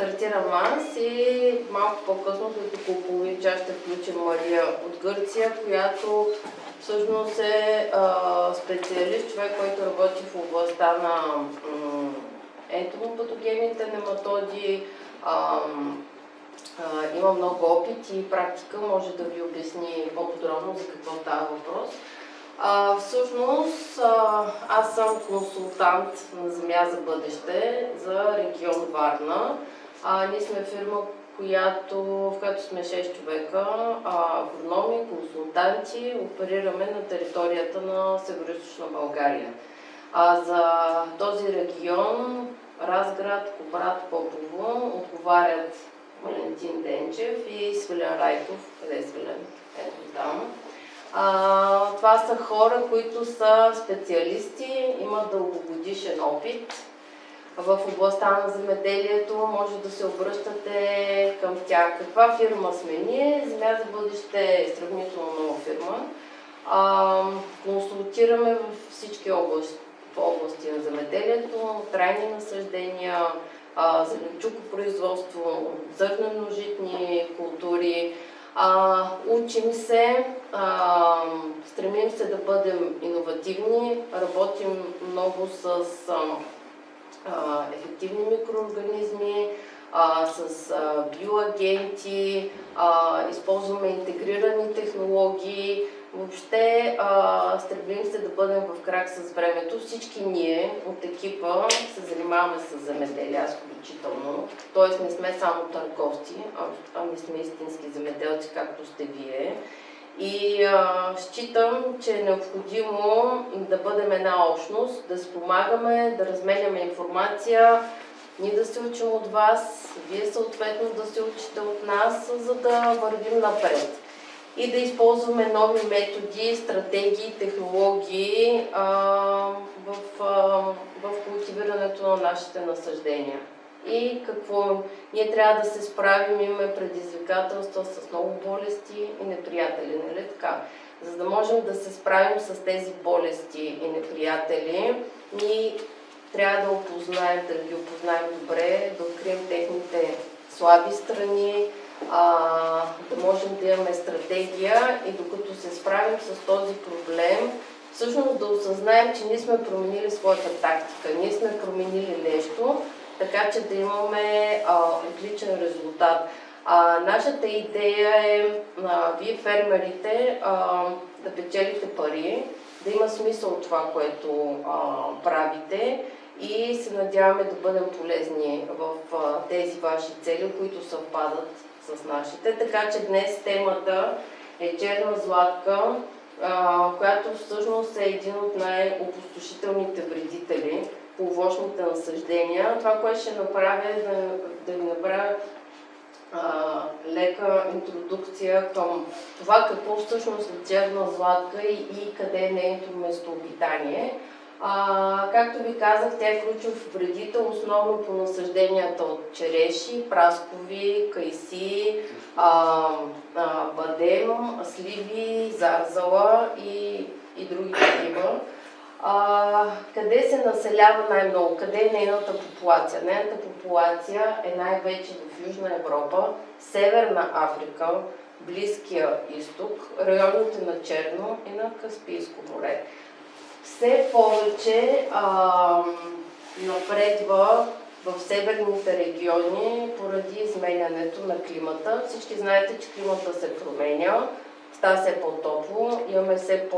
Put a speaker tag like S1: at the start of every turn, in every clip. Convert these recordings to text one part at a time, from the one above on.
S1: стартирам аз и малко по-късно, след около половин час, ще включим Мария от Гърция, която всъщност е специалист, човек, който работи в областта на ентомопатогенните нематоди, има много опит и практика, може да ви обясни по-подробно за какво става въпрос. Всъщност, аз съм консултант на Земя за бъдеще за регион Варна. Ние сме фирма, в която сме 6 човека, агрономи, консултанти, оперираме на територията на Североизточна България. За този регион, Разград, Кубрат, Попово, отговарят Валентин Денчев и Свилен Райтов. Къде е Свилен? Ето там. Това са хора, които са специалисти, имат дългогодишен опит в областта на земеделието. Може да се обръщате към тях. Каква фирма сме ние? Земя за бъдеще е сравнително нова фирма. Консултираме в всички области на земеделието, трайни насаждения, зеленчукопроизводство, зърнено-житни култури. Учим се, стремим се да бъдем иновативни, работим много с ефективни микроорганизми, с биоагенти, използваме интегрирани технологии. Въобще стремим се да бъдем в крак с времето. Всички ние от екипа се занимаваме с земеделие, аз включително. Тоест не сме само търговци, ами сме истински земеделци, както сте вие. И считам, че е необходимо да бъдем една общност, да спомагаме, да разменяме информация, ние да се учим от вас, вие съответно да се учите от нас, за да вървим напред. И да използваме нови методи, стратегии, технологии в култивирането на нашите насаждения. И какво? Ние трябва да се справим, имаме предизвикателства с много болести и неприятели, нали така? За да можем да се справим с тези болести и неприятели, ние трябва да опознаем, да ги опознаем добре, да открием техните слаби страни, да можем да имаме стратегия и докато се справим с този проблем, всъщност да осъзнаем, че ние сме променили своята тактика, ние сме променили нещо, така че да имаме отличен резултат. Нашата идея е вие фермерите да печелите пари, да има смисъл това, което правите и се надяваме да бъдем полезни в тези ваши цели, които съвпадат с нашите. Така че днес темата е черна златка, която всъщност е един от най-опустошителните вредители по овощните насъждения. Това, което ще направя е да ви направя лека интродукция към това какво всъщност е черна златка и къде е нейното местообитание. Както ви казах, тя е ключов вредител основно по насъжденията от череши, праскови, кайси, бадем, сливи, зарзала и други такива. Къде се населява най-много? Къде е нейната популация? Нейната популация е най-вече в Южна Европа, Северна Африка, Близкия изток, районите на Черно и на Каспийско море. Все повече напредва в северните региони поради изменянето на климата. Всички знаете, че климата се променя, става все по-топло, имаме все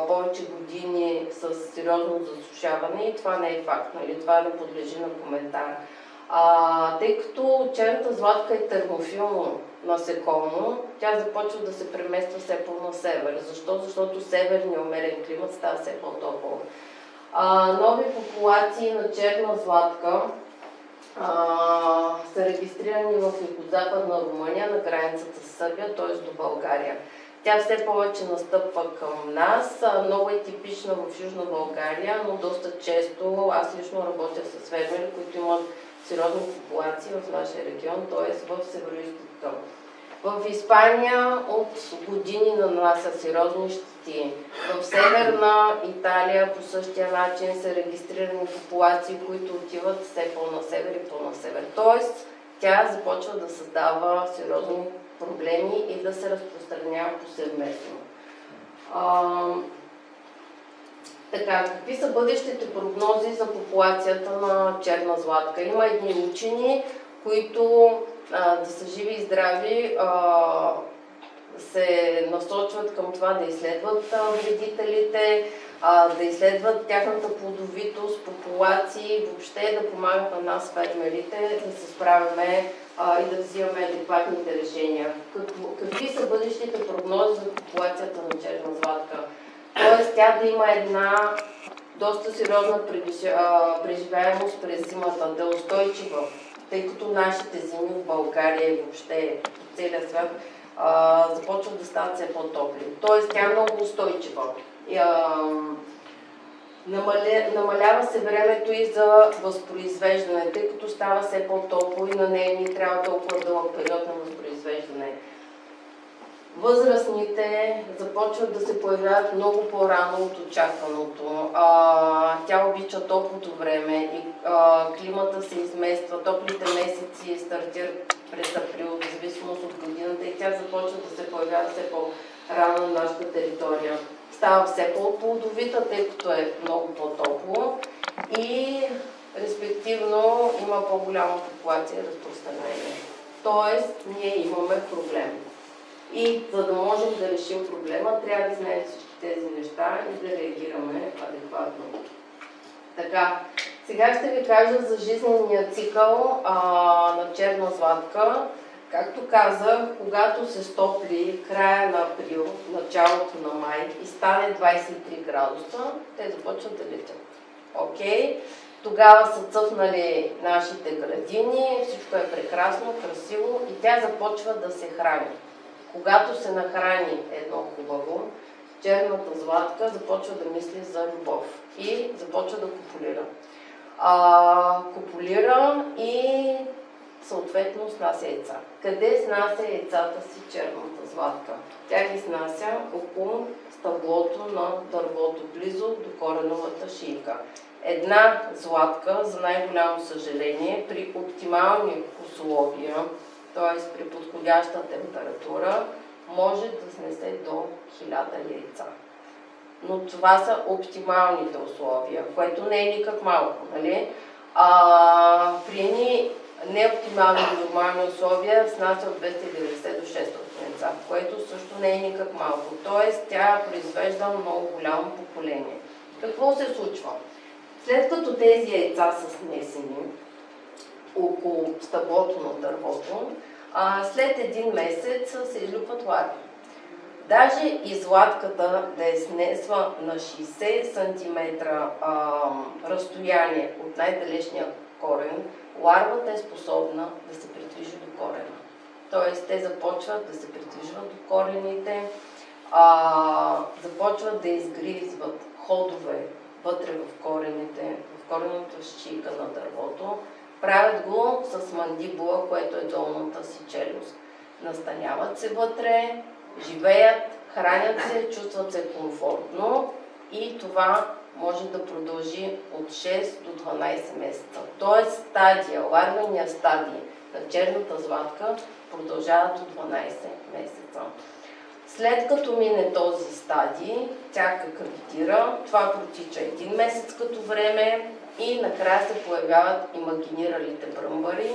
S1: повече години с сериозно засушаване и това не е факт, нали? Това не подлежи на коментар. Тъй като черната златка е термофилно насекомо, тя започва да се премества все по-на север. Защо? Защото северният умерен климат става все по-топъл. Нови популации на черна златка са регистрирани в югозападна Румъния на границата с Сърбия, т.е. до България. Тя все повече настъпва към нас. Много е типична в Южна България, но доста често аз лично работя с фермери, които имат сериозни популации в нашия регион, т.е. в Североизтока. В Испания от години нанася сериозни щети. В Северна Италия по същия начин са регистрирани популации, които отиват все по-на север и по-на север. Тоест, тя започва да създава сериозни проблеми и да се разпространява повсеместно. Така, какви са бъдещите прогнози за популацията на черна златка? Има едни учени, които да са живи и здрави, се насочват към това да изследват вредителите, да изследват тяхната плодовитост, популации, въобще да помагат на нас, фермерите, да се справяме и да взимаме адекватните решения. Какви са бъдещите прогнози за популацията на черна златка? Тоест тя да има една доста сериозна преживяемост през зимата, да е устойчива, тъй като нашите зими в България и въобще по целия свят започват да стават все по-топли. Тоест тя е много устойчива. Намалява се времето и за възпроизвеждане, тъй като става все по-топло и на нея ни трябва толкова дълъг период на възпроизвеждане. Възрастните започват да се появяват много по-рано от очакваното. Тя обича топлото време и климата се измества. Топлите месеци стартират през април, в зависимост от годината, и тя започва да се появява все по-рано на нашата територия. Става все по-плодовита, тъй като е много по-топло и респективно има по-голяма популация и разпространение. Тоест, ние имаме проблем. И за да можем да решим проблема, трябва да знаем всички тези неща и да реагираме адекватно. Така, сега ще ви кажа за жизнения цикъл на черна златка. Както казах, когато се стопли края на април, началото на май и стане 23 градуса, те започват да летят. Окей? Тогава са цъфнали нашите градини, всичко е прекрасно, красиво и тя започва да се храни. Когато се нахрани едно хубаво, черната златка започва да мисли за любов и започва да копулира. Копулира и съответно снася яйца. Къде снася яйцата си черната златка? Тя ги снася около стъблото на дървото, близо до кореновата шийка. Една златка, за най-голямо съжаление, при оптимални условия, т.е. при подходяща температура, може да снесе до 1000 яйца. Но това са оптималните условия, което не е никак малко, нали? При едни неоптимални нормални условия снася от 290 до 600 яйца, което също не е никак малко. Т.е. тя произвежда много голямо поколение. Какво се случва? След като тези яйца са снесени около стъблото на дървото, след един месец се излюпват ларви. Даже и златката да е снесла на 60 см разстояние от най-далечния корен, ларвата е способна да се придвижи до корена. Тоест, те започват да се придвижват до корените, започват да изгризват ходове вътре в корените, в корената шийка на дървото. Правят го с мандибула, което е долната си челюст. Настаняват се вътре, живеят, хранят се, чувстват се комфортно и това може да продължи от 6 до 12 месеца. Тоест стадия, ларвения стадий на черната златка продължава до 12 месеца. След като мине този стадий, тя кавитира, това протича 1 месец като време и накрая се появяват имагиниралите бръмбари,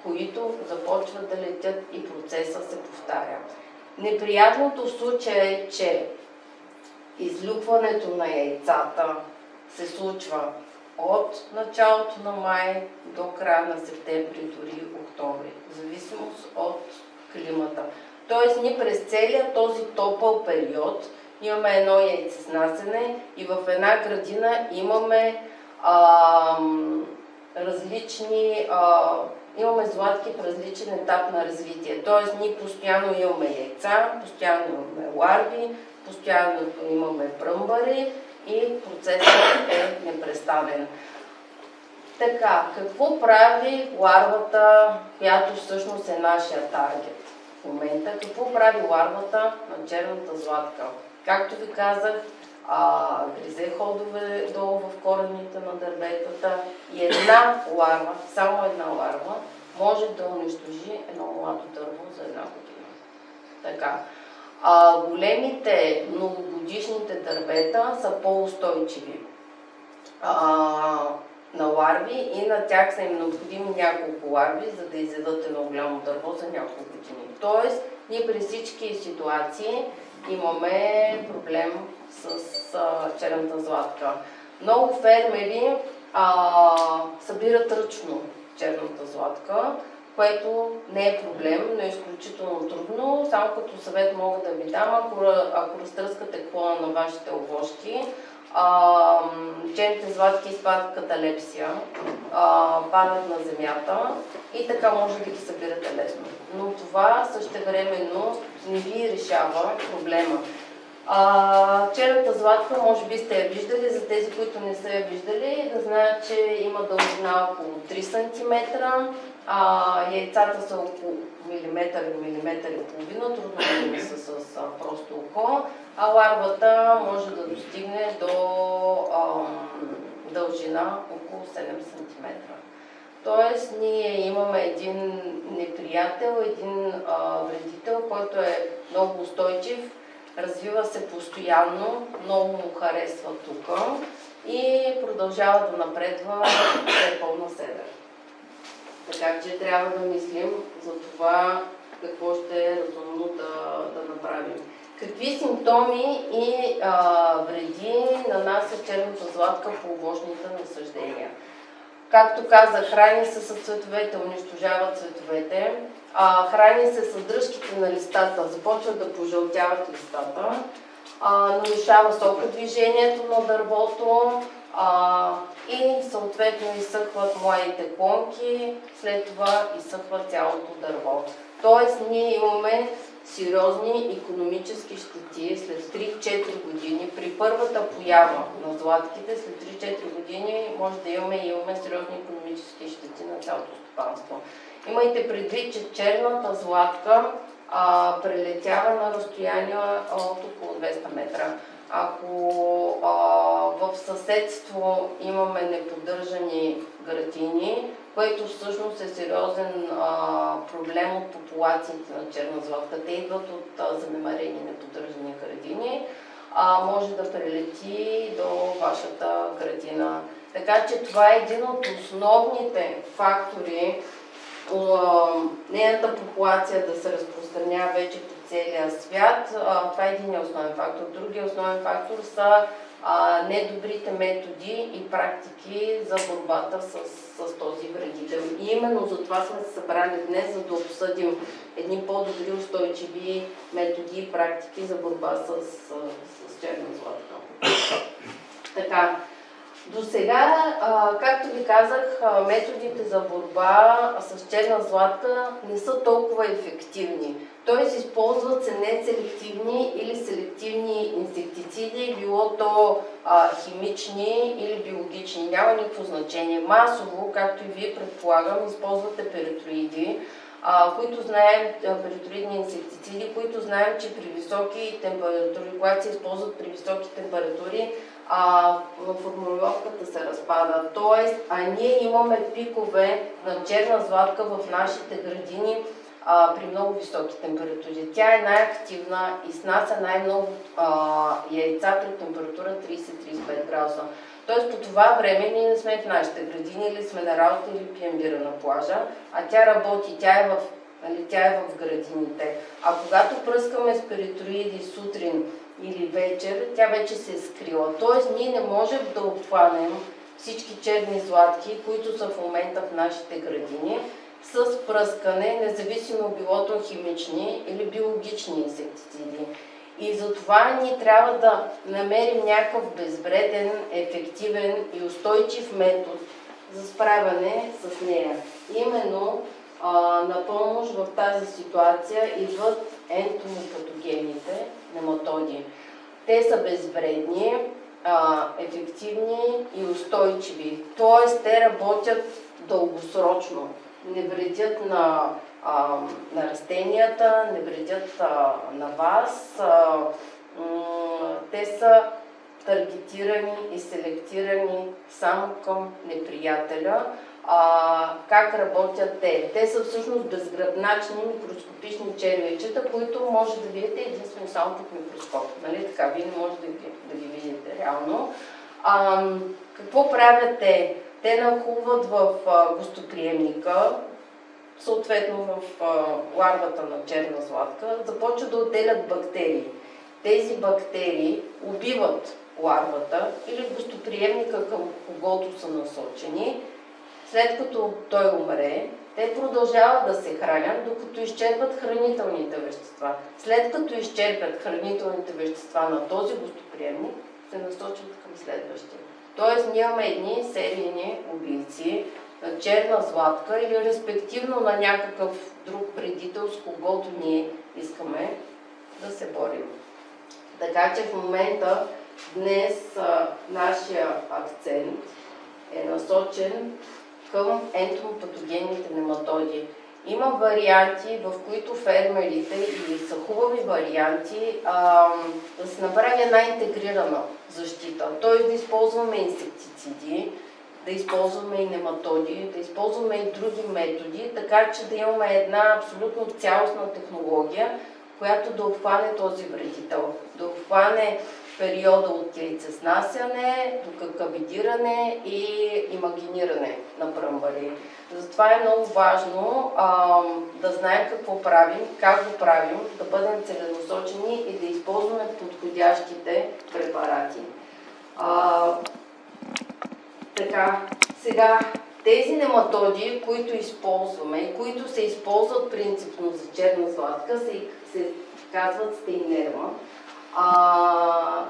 S1: които започват да летят и процеса се повтаря. Неприятното в случая е, че излюпването на яйцата се случва от началото на май до края на септември, дори октомври, в зависимост от климата. Тоест ние през целия този топъл период имаме едно яйцеснасене и в една градина имаме имаме златки в различен етап на развитие. Тоест ние постоянно имаме яйца, постоянно имаме ларви, постоянно имаме бръмбари и процесът е непрестанен. Така, какво прави ларвата, която всъщност е нашия таргет? в момента. Какво прави ларвата на черната златка? Както ви казах, гризе ходове долу в корените на дърветата и една ларва, само една ларва, може да унищожи едно младо дърво за една година. Така. Големите многогодишните дървета са по-устойчиви на ларви и на тях са им необходими няколко ларви, за да изядат едно голямо дърво за няколко години. Тоест, ние при всички ситуации имаме проблем с черната златка. Много фермери събират ръчно черната златка, което не е проблем, но е изключително трудно. Само като съвет мога да ви дам, ако разтръскате клона на вашите овошки, черните златки изпадат каталепсия, падат на земята и така може да ги събирате лесно. Но това същевременно не ви решава проблема. Черната златка, може би сте я виждали, за тези, които не са я виждали, да знаят, че има дължина около 3 см, яйцата са около милиметър и половина, трудно да са с просто око, а ларвата може да достигне до дължина около 7 см. Тоест, ние имаме един неприятел, един вредител, който е много устойчив, развива се постоянно, много му харесва тук и продължава да напредва все по-насевер. Така че трябва да мислим за това какво ще е разумно да направим. Какви симптоми и вреди нанася черната златка по овощните насаждения? Както казах, храни се с цветовете, унищожават цветовете, храни се с дръжките на листата, започват да пожълтяват листата, нарушава сокодвижението на дървото и съответно изсъхват младите клонки, след това изсъхва цялото дърво. Тоест ние имаме сериозни икономически щети след 3-4 години. При първата поява на златките, след 3-4 години може да имаме сериозни икономически щети на цялото стопанство. Имайте предвид, че черната златка прелетява на разстояние от около 200 метра. Ако в съседство имаме неподдържани градини, което всъщност е сериозен проблем от популациите на черна златка. Те идват от занемарени неподдържани градини, може да прелети до вашата градина. Така че това е един от основните фактори нейната популация да се разпространява вече по целия свят. Това е един основен фактор. Другия основен фактор са недобрите методи и практики за борбата с този вредител. И именно за това сме се събрали днес, за да обсъдим едни по-добри устойчиви методи и практики за борба с черна златка. Така. До сега, както ви казах, методите за борба с черна златка не са толкова ефективни. Т.е. използват се неселективни или селективни инсектициди, било то химични или биологични. Няма никакво значение. Масово, както и вие предполагам, използвате перитроиди, които знаем, перитроидни инсектициди, които знаем, че при високи температури, когато се използват при високи температури, формулировката се разпада. Тоест, ние имаме пикове на черна златка в нашите градини при много високи температури. Тя е най-активна и снася най-много яйца при температура 30-35 градуса. Тоест по това време ние не сме в нашите градини или сме на работа или пием бира на плажа, а тя работи, тя е в градините. А когато пръскаме с перитроиди сутрин или вечер, тя вече се е скрила. Тоест ние не можем да обхванем всички черни златки, които са в момента в нашите градини, с пръскане, независимо било то химични или биологични инсектициди. И затова ние трябва да намерим някакъв безвреден, ефективен и устойчив метод за справяне с нея. Именно на помощ в тази ситуация идват ентомопатогенните нематоди. Те са безвредни, ефективни и устойчиви. Т.е. те работят дългосрочно. не вредят на растенията, не вредят на вас. Те са таргетирани и селектирани само към неприятеля. Как работят те? Те са всъщност безгръбначни микроскопични червейчета, които може да видите единствено само под микроскоп. Нали така? Вие не можете да ги видите реално. Какво правят те? Те нахлуват в гостоприемника, съответно в ларвата на черна златка, започват да отделят бактерии. Тези бактерии убиват ларвата или гостоприемника, към когото са насочени. След като той умре, те продължават да се хранят, докато изчерпат хранителните вещества. След като изчерпят хранителните вещества на този гостоприемник, се насочват към следващия. Тоест, ние имаме едни серийни убийци на черна златка или респективно на някакъв друг вредител, с когото ние искаме да се борим. Така че в момента, днес, нашия акцент е насочен към ентомопатогенните нематоди. Има варианти, в които фермерите, или са хубави варианти, да се направи една интегрирана защита. Т.е. да използваме инсектициди, да използваме и нематоди, да използваме и други методи, така че да имаме една абсолютно цялостна технология, която да обхване този вредител, да обхване периода от яйцеснасяне до какавидиране и имагиниране на пръмбари. Затова е много важно да знаем какво правим, как го правим, да бъдем целенасочени и да използваме подходящите препарати. Така, сега тези нематоди, които използваме и които се използват принципно за черна златка, се казват стейнерма.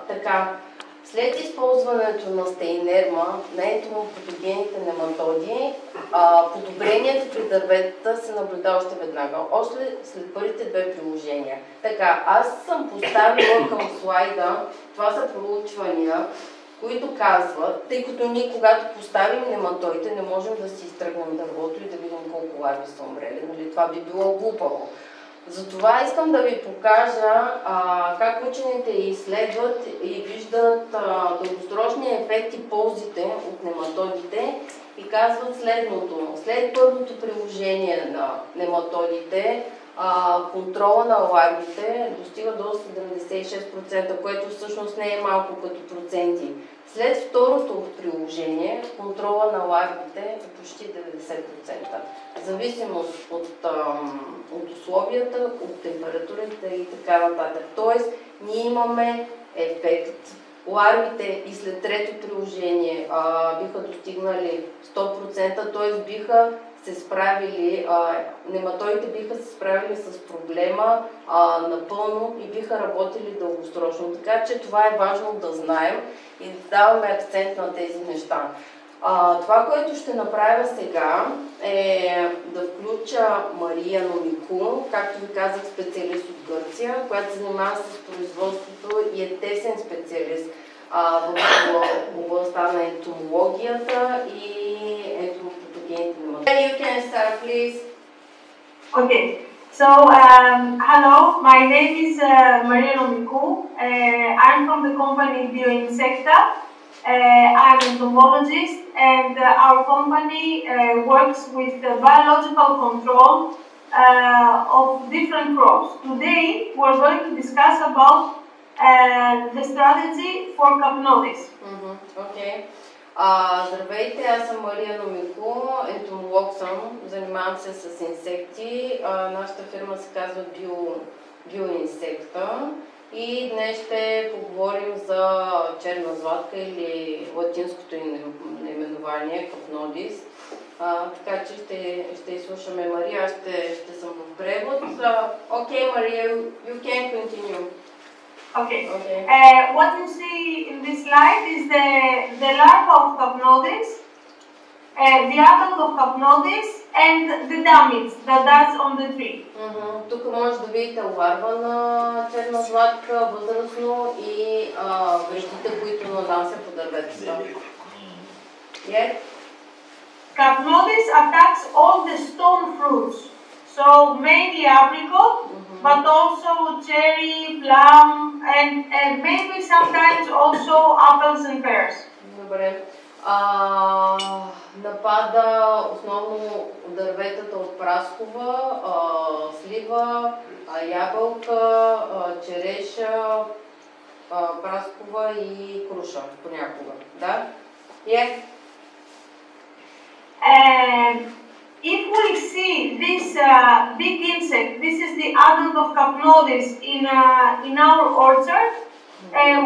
S1: Така, след използването на стейнерма, на ентомопатогените нематоди, подобрението при дърветата се наблюдава още веднага, още след първите две приложения. Така, аз съм поставила към слайда, това са проучвания, които казват, тъй като ние когато поставим нематодите, не можем да си изтръгнем дървото и да видим колко ларви са умрели, нали? Това би било глупаво. Затова искам да ви покажа как учените изследват и виждат дългосрочния ефект и ползите от нематодите и казват следното. След първото приложение на нематодите, контрола на ларвите достига до 76%, което всъщност не е малко като проценти. След второто приложение, контрола на ларвите е почти 90%. В зависимост от условията, от температурите и така нататък. Тоест, ние имаме ефект. Ларвите и след трето приложение биха достигнали 100%, т.е. биха се справили, нематодите биха се справили с проблема напълно и биха работили дългосрочно. Така че това е важно да знаем и да даваме акцент на тези неща. Това, което ще направя сега е да включа Мария Номику, както ви казах, специалист от Гърция, която се занимава с производството и е тесен специалист в областта на ентомологията и ентомопатогените нематоди. You can start, please.
S2: Okay. So, hello, my name is Maria Nomikou. I'm from the company Bioinsecta. I'm an entomologist and our company works with the biological control of different crops. Today, we're going to discuss about the strategy for Capnodis.
S1: Okay. Здравейте, аз съм Мария Номико, ентомолог съм, занимавам се с инсекти. Нашата фирма се казва Bioinsecta и днес ще поговорим за черна златка или латинското наименование Capnodis. Така че ще изслушаме Мария, аз ще съм в превод. Okay, Мария, you can continue.
S2: Okay. What you see in this slide is the larva of Capnodis, the adult of Capnodis, and the damage that does on the tree.
S1: Тук може да видите ларва на черна златка, възрастно и вредите, които нанася по дърветата.
S2: Capnodis attacks all the stone fruits, so mainly apricot, but also cherry, plum, and maybe sometimes also apples and pears.
S1: Добре. Напада основно дърветата от праскова, слива, ябълка, череша, праскова и круша понякога. Да?
S2: If we see this big insect, this is the adult of Capnodis in our orchard,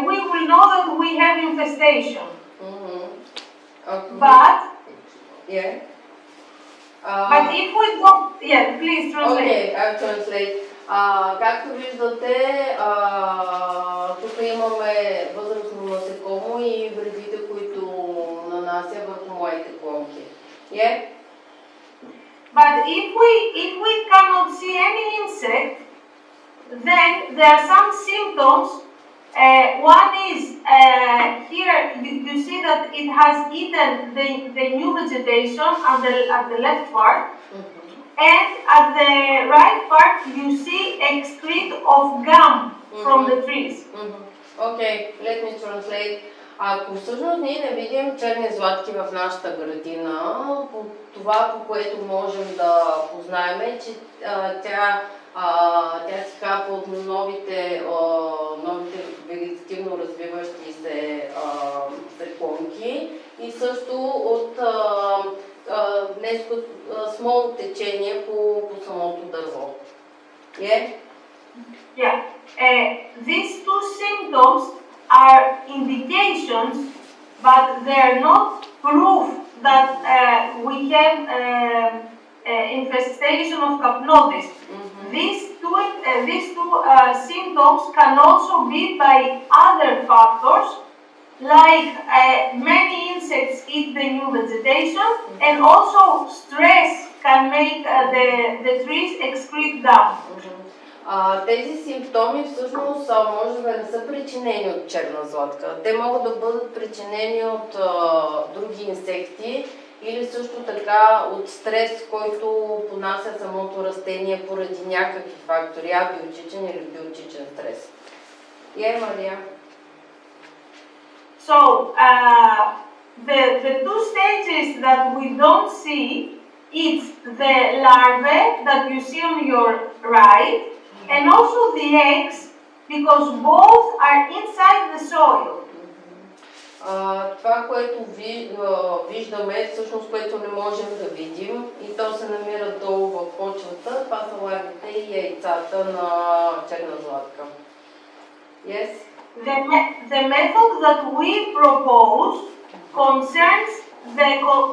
S2: we will know that we have infestation.
S1: Okay.
S2: But if we don't, please translate.
S1: Okay, I'll translate. Както виждате, тук имаме възрастно насекомо и вредите, които нанася върху моите клонки.
S2: But if we cannot see any insect, then there are some symptoms. One is here you see that it has eaten the new vegetation at the left part, and at the right part you see excrete of gum from the trees.
S1: Okay, let me translate. Ако всъщност ние не видим черни златки в нашата градина, това, по което можем да познаем, е, че тя си хапа от новите вегетативно развиващи се клонки и също от нещо смолно течение по самото дърво.
S2: These two symptoms are indications, but they are not proof that we have infestation of Capnodis. These two symptoms can also be by other factors, like many insects eat the new vegetation, and also stress can make the trees excrete gum.
S1: Тези симптоми всъщност може да не са причинени от черна златка. Те могат да бъдат причинени от други инсекти или също така от стрес, който понася самото растение поради някакви фактори, абиотичен или биотичен стрес. Мария.
S2: So, the two stages that we don't see, it's the larvae that you see on your right, and also the eggs, because both are inside the soil.
S1: Това, което виждаме, всъщност което не можем да видим, и то се намира долу в почвата, това са ларвите и яйцата на черна златка. Yes?
S2: The method that we propose concerns the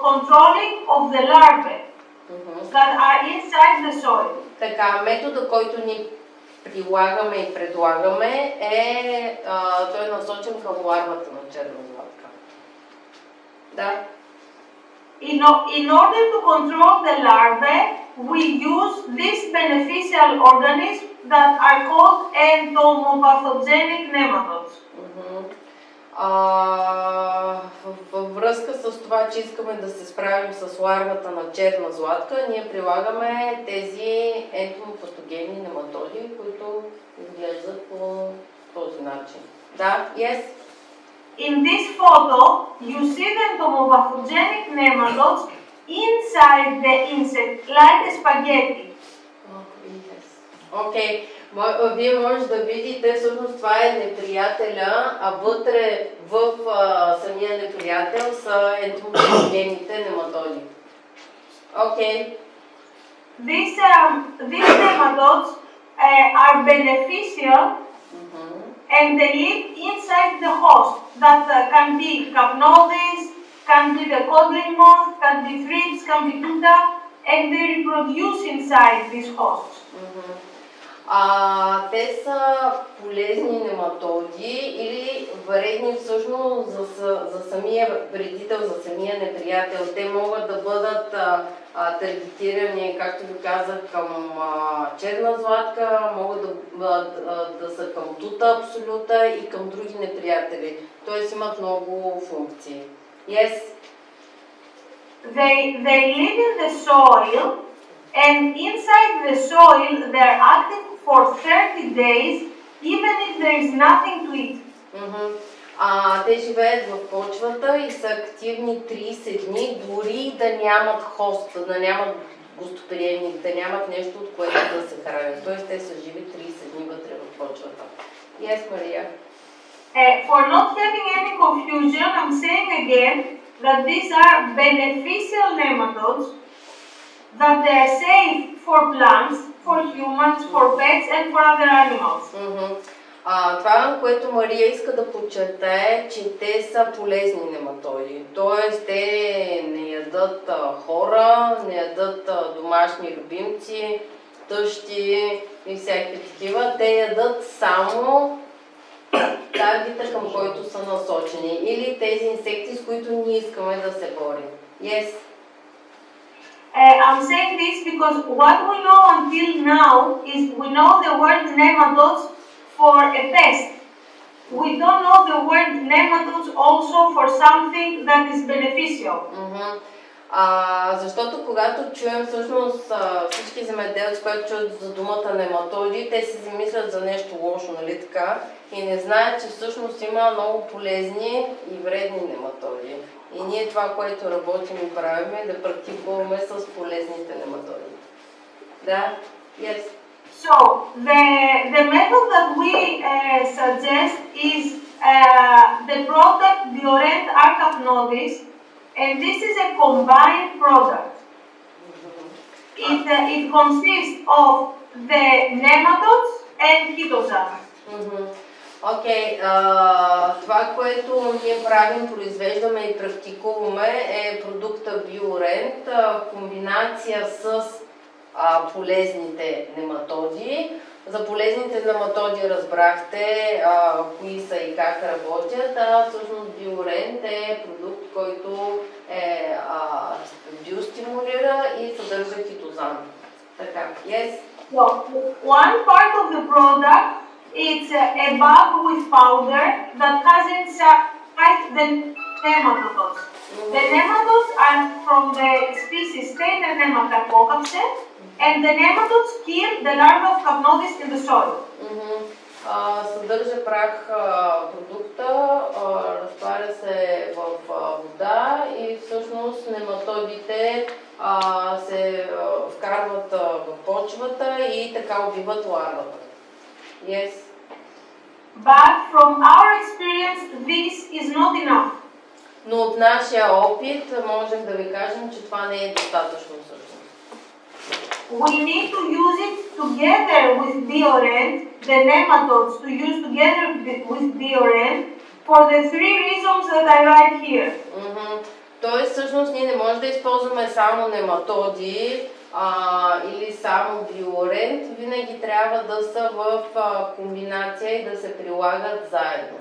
S2: controlling of the larvae that are inside the soil.
S1: Така, метода, който ни прилагаме и предлагаме той е насочен към ларвата на черна златка. Да.
S2: In order to control the larvae, we use these beneficial organisms that are called entomopathogenic nematodes.
S1: Във връзка с това, че искаме да се справим с ларвата на черна златка, ние прилагаме тези ентомопатогенни нематоди, които изглеждат по този начин. Да, yes?
S2: In this photo, you see the entomopathogenic nematodes inside the insect, like spaghetti.
S1: Okay. Вие може да видите, всъщност това е неприятеля, а вътре в самия неприятел са ентомопатогенните нематоди. Okay.
S2: These nematodes are beneficial and they live inside the host. That can be Capnodis, can be the codling moth, can be thrips, can be tuta, and they reproduce inside these hosts.
S1: Те са полезни нематоди или вредни всъщност за самия вредител, за самия неприятел. Те могат да бъдат таргетирани, както ви казах, към черна златка, могат да са към тута абсолюта и към други неприятели. Тоест имат много функции. Yes?
S2: they live in the soil, and inside the soil they're active for 30 days, even if there is nothing to eat.
S1: Те живеят в почвата и са активни 30 дни, дори да нямат хост, да нямат гостоприемник, да нямат нещо, от което да се хранят. Тоест те са живи 30 дни вътре в почвата. Yes, Maria.
S2: For not having any confusion, I'm saying again that these are beneficial nematodes, that they are safe for plants, for humans, for pets and for other animals.
S1: Това, което Мария иска да подчертае, че те са полезни нематоди. Тоест, те не ядат хора, не ядат домашни любимци, тъщи и всякакви такива. Те ядат само таргета, към който са насочени. Или тези инсекти, с които ние искаме да се борим. Yes?
S2: I'm saying this because what we know until now is we know the word nematodes for a pest. We don't know the word nematodes also for something that is beneficial.
S1: Защото когато чуем всъщност всички земеделци, които чуят за думата нематоди, те си замислят за нещо лошо, нали така? И не знаят, че всъщност има много полезни и вредни нематоди. И ние това, което работим и правим, е да практикуваме с полезните нематоди. Да? Yes.
S2: So, the method that we suggest is the product Biorent Arcapnodis, and this is a combined product. It consists of the nematodes and chitosan.
S1: Окей, това, което ние правим, произвеждаме и практикуваме е продукта Биорент, комбинация с полезните нематоди. За полезните нематоди разбрахте кои са и как работят, всъщност Биорент е продукт, който биостимулира и съдържа хитозан. Така, yes?
S2: So, one part of the product is a bag with powder that has inside the nematodes. The nematodes are from the species Taenia Nematococcus, and the nematodes kill the larvae of Capnodis in the soil.
S1: Съдържа прах продукта, разтваря се в вода и всъщност нематодите се вкарват в почвата и така убиват ларвата. Yes.
S2: But from our experience, this is not enough.
S1: Но от нашия опит можем да ви кажем, че това не е достатъчно всъщност.
S2: We need to use it together with Biorent, the nematodes to use together with Biorent for the 3 reasons that I write here.
S1: Тоест всъщност ние не можем да използваме само нематоди или само Биорент, винаги трябва да са в комбинация и да се прилагат заедно.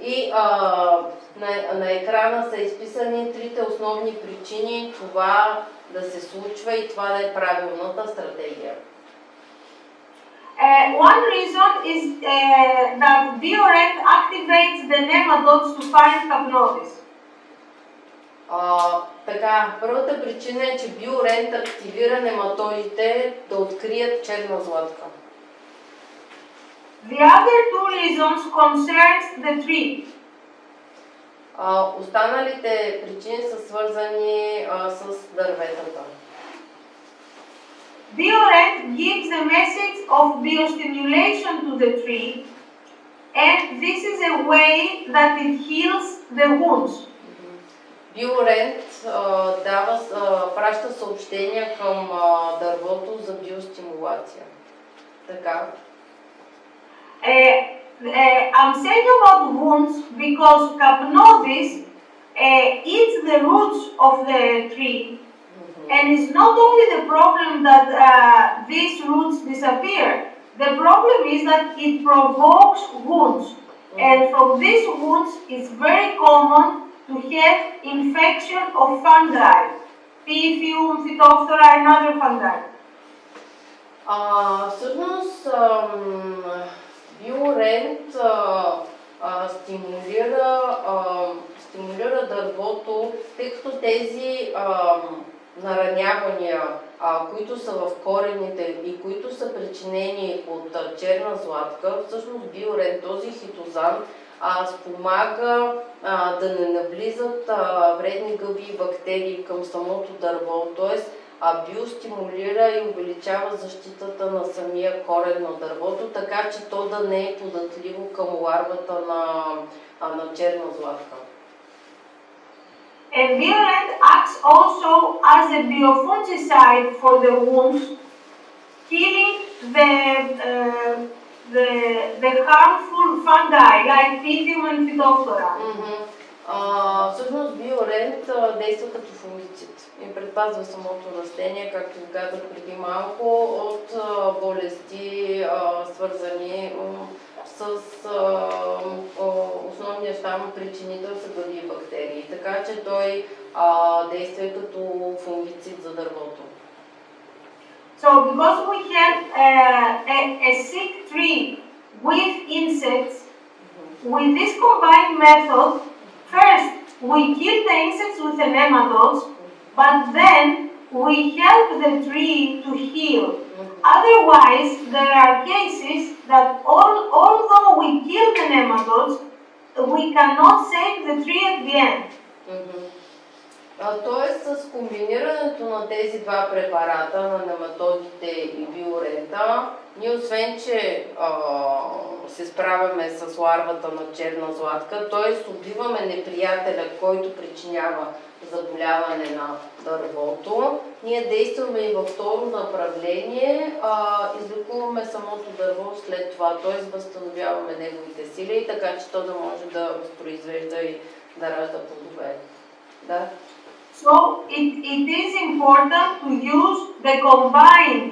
S1: И на екрана са изписани 3 основни причини това да се случва и това да е правилната стратегия.
S2: One reason is that Biorent activates the nematodes to find Capnodis.
S1: Така, първата причина е, че Биорент активира нематодите да открият черна златка.
S2: The other 2 reasons concerns the tree.
S1: Останалите причини са свързани с дърветата.
S2: Biorent gives a message of biostimulation to the tree, and this is a way that it heals the wounds.
S1: Биорент праща съобщения към дървото за биостимулация. Така.
S2: I'm saying about wounds because Capnodis eats the roots of the tree, and it's not only the problem that these roots disappear. The problem is that it provokes wounds, and from these wounds it's very common to have infection of fungi, Pythium, Phytophthora and other fungi.
S1: Всъщност Биорент стимулира дървото, тъй като тези наранявания, които са в корените и които са причинени от черна златка, всъщност биорен, този хитозан, спомага да не навлизат вредни гъби и бактерии към самото дърво, т.е. биостимулира и увеличава защитата на самия корен на дървото, така че то да не е податливо към ларвата на черна златка.
S2: And Biorend acts also as a biofungicide for the wounds, killing the harmful fungi like Pythium and Phytophthora.
S1: Всъщност Биорент действа като фунгицид и предпазва самото растение, както ви казах преди малко, от болести, свързани с основния щам причинител са гъби и бактерии. Така че той действа и като фунгицид за дървото.
S2: So because we have a sick tree with insects, with this combined method, first we kill the insects with the nematodes, but then we help the tree to heal. Otherwise, there are cases that although we kill the nematodes, we cannot save the tree at the end.
S1: Тоест с комбинирането на тези два препарата, на нематодите и биорента, ние освен, че се справяме с ларвата на черна златка, т.е. убиваме неприятеля, който причинява заболяване на дървото, ние действаме и във второ направление, излекуваме самото дърво след това, т.е. възстановяваме неговите сили, така че то да може да възпроизвежда и да ражда плодове. Да?
S2: So it is important to use the combined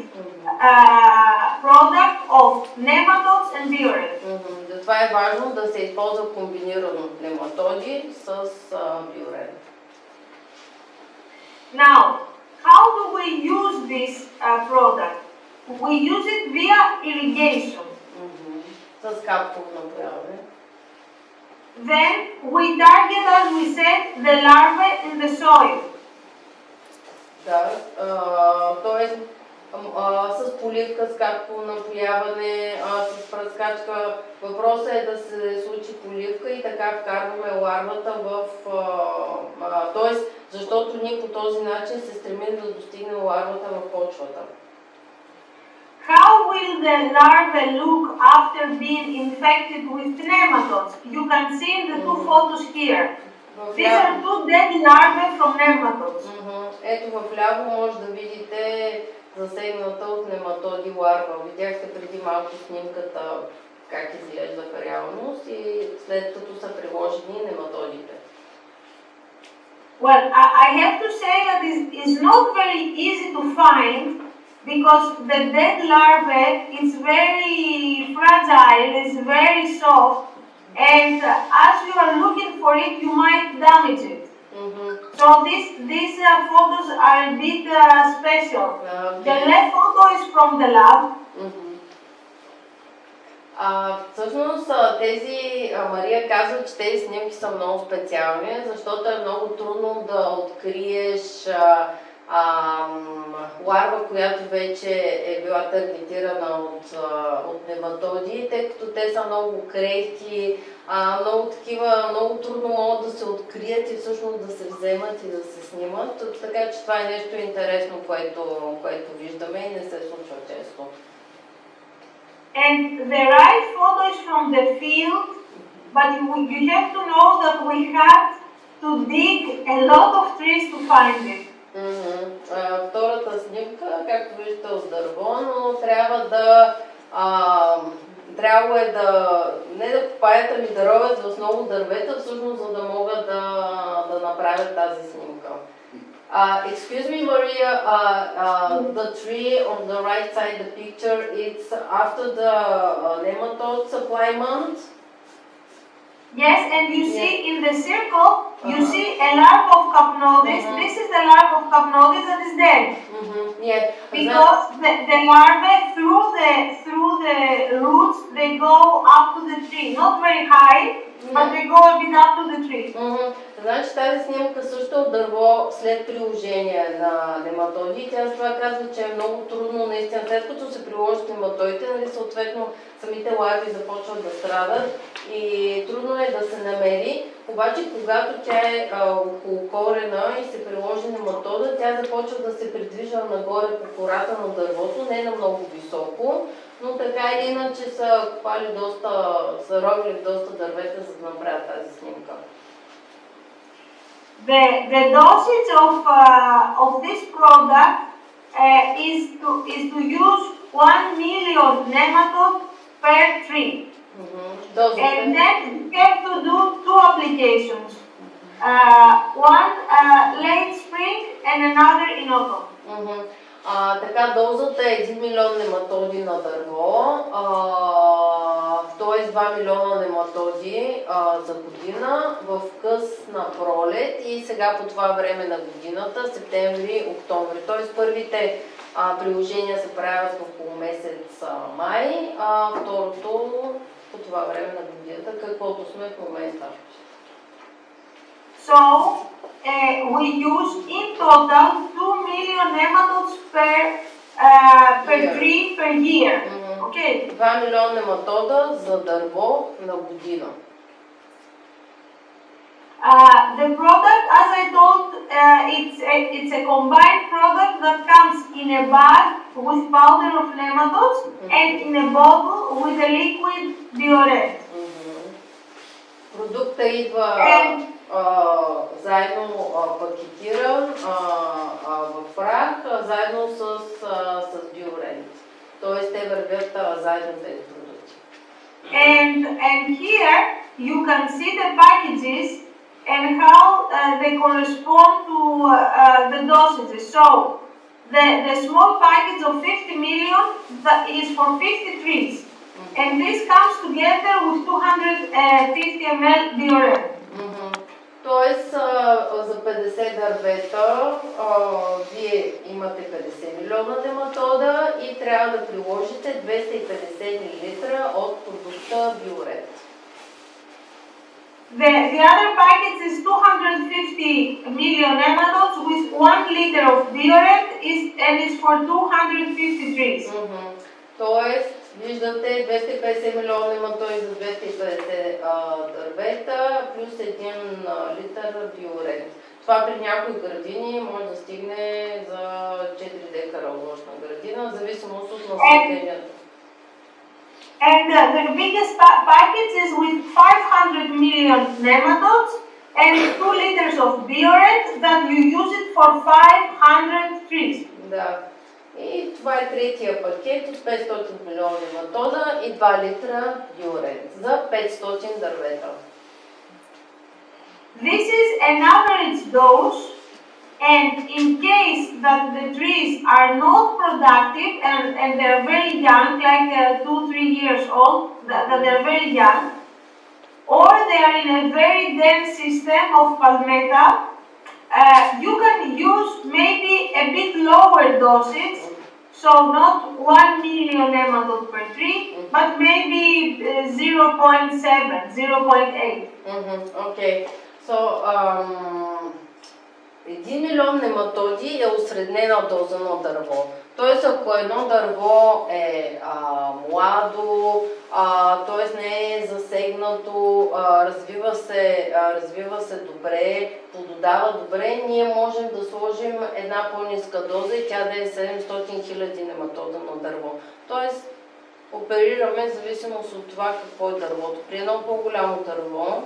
S2: product of nematodes and Biorend.
S1: Затова е важно да се използва комбинирано нематоди с Биорент.
S2: Now, how do we use this product? We use it via irrigation.
S1: С капково напояване.
S2: Then we target, as we said, the larvae in the soil.
S1: Да, т.е. с поливка, с капково напояване, с пръскачка. Въпросът е да се случи поливка и така вкарваме ларвата т.е. защото ние по този начин се стремим да достигнем ларвата в почвата.
S2: How will the larvae look after being infected with nematodes? You can see in the two photos here. These are two dead larvae from nematodes.
S1: Ето в ляво може да видите засегната от нематоди ларва. Видяхте преди малко снимката как изглежда в реалност и след като са приложени нематодите.
S2: Well, I have to say that it's not very easy to find because the dead larvae is very fragile, it's very soft, and as you are looking for it, you might damage it. So these photos are a bit special. The left photo is from the lab.
S1: Всъщност тези, Мария казва, че тези снимки са много специални, защото е много трудно да откриеш ларва, която вече е била таргетирана от нематоди, тъй като те са много крехки, много трудно могат да се открият и всъщност да се вземат и да се снимат. Така че това е нещо интересно, което виждаме и не се случва често.
S2: And the right photo is from the field, but you have to know that we had to dig a lot of trees to find it.
S1: Втората снимка, както виждате, от дърво, но трябвало е не да копаят, ами да ровят в много дървета, всъщност, за да могат да направят тази снимка. Excuse me, Maria, the tree on the right side, the picture, it's after the nematode supply month?
S2: Yes, and you see in the circle, you see a larva of Capnodis. This is the larva of Capnodis that is dead.
S1: Yeah.
S2: Because the larvae through the roots, they go up to the tree. Not very high, but they go a bit up to the tree.
S1: Значи тази снимка също е от дърво след приложение на нематоди. Тя с това казва, че е много трудно, наистина, след като се приложат нематодите, нали, съответно самите ларви започват да страдат и трудно е да се намери. Обаче, когато тя е около корена и се приложи нематода, тя започва да се придвижва нагоре по кората на дървото, не на много високо, но така или иначе са копали са ровили доста дървета, за да направят тази снимка.
S2: The dosage of this product is to use 1 million nematode per tree. And then you have to do 2 applications. One late spring and another in autumn.
S1: Така, дозата е 1 милион нематоди на дърво, т.е. 2 милиона нематоди за година в късна пролет и сега по това време на годината, септември, октомври. Т.е. първите приложения се правят в полумесец май, а второто по това време на годината, каквото сме в момента.
S2: So, we use in total 2 million nematodes per tree per year. Okay.
S1: 2 милиона нематода за дърво на година.
S2: The product, as I told, it's a combined product that comes in a bag with powder of nematodes and in a bottle with a liquid deodorant.
S1: Продукта идва заедно пакетиран в прах, заедно с диорент. Тоест те вървят заедно тези продукти.
S2: And here you can see the packages and how they correspond to the dosages. So the small package of 50 million that is for 50 trees. And this comes together with 250 ml deodorant.
S1: Тоест за 50 дървета вие имате 50 милиона нематода и трябва да приложите 250 мл от продукта Биоред.
S2: The other package is 250 million nematodes with 1 liter of deodorant and it's for 250 trees.
S1: Тоест, виждате 250 милиона нематоди за 250 дървета плюс 1 литър биорент. Това при някои градини може да стигне за 4 декара овощна градина, в зависимост от насъжденията.
S2: And the biggest package is with 500 million nematodes and 2 liters of biorent that you use it for 500 trees.
S1: Да. И това е третия пакет от 500 милиона нематода и 2 литра биорент за 500 дървета.
S2: This is an average dose, and in case that the trees are not productive and they're very young, like 2-3 years old, that they're very young, or they are in a very dense system of palmetto, you can use maybe a bit lower dosage, so not 1 million nematode per tree, but maybe 0.7, 0.8.
S1: Okay. So, 1 милион нематоди е осреднена доза на дърво. Тоест, ако едно дърво е младо, т.е. не е засегнато, развива се добре, плододава добре, ние можем да сложим една по-ниска доза и тя да е 700 хиляди нематода на дърво. Тоест, оперираме в зависимост от това какво е дървото. При едно по-голямо дърво,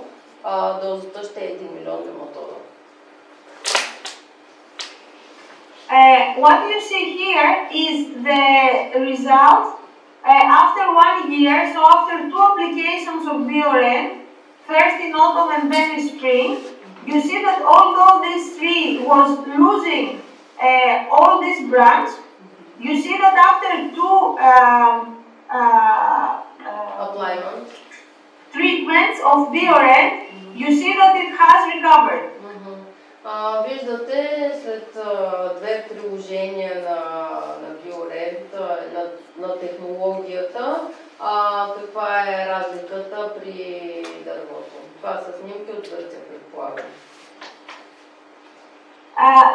S1: дозата ще е 1 милион нематода.
S2: What you see here is the result after 1 year, so after 2 applications of Bioren, first in autumn and then in spring, you see that although this tree was losing all this branch, you see that after 2 treatments of Bioren, you see that it has recovered.
S1: Виждате след две приложения на Биорент, на технологията, каква е разликата при дървото. Това са снимки от Гърция, предполагам.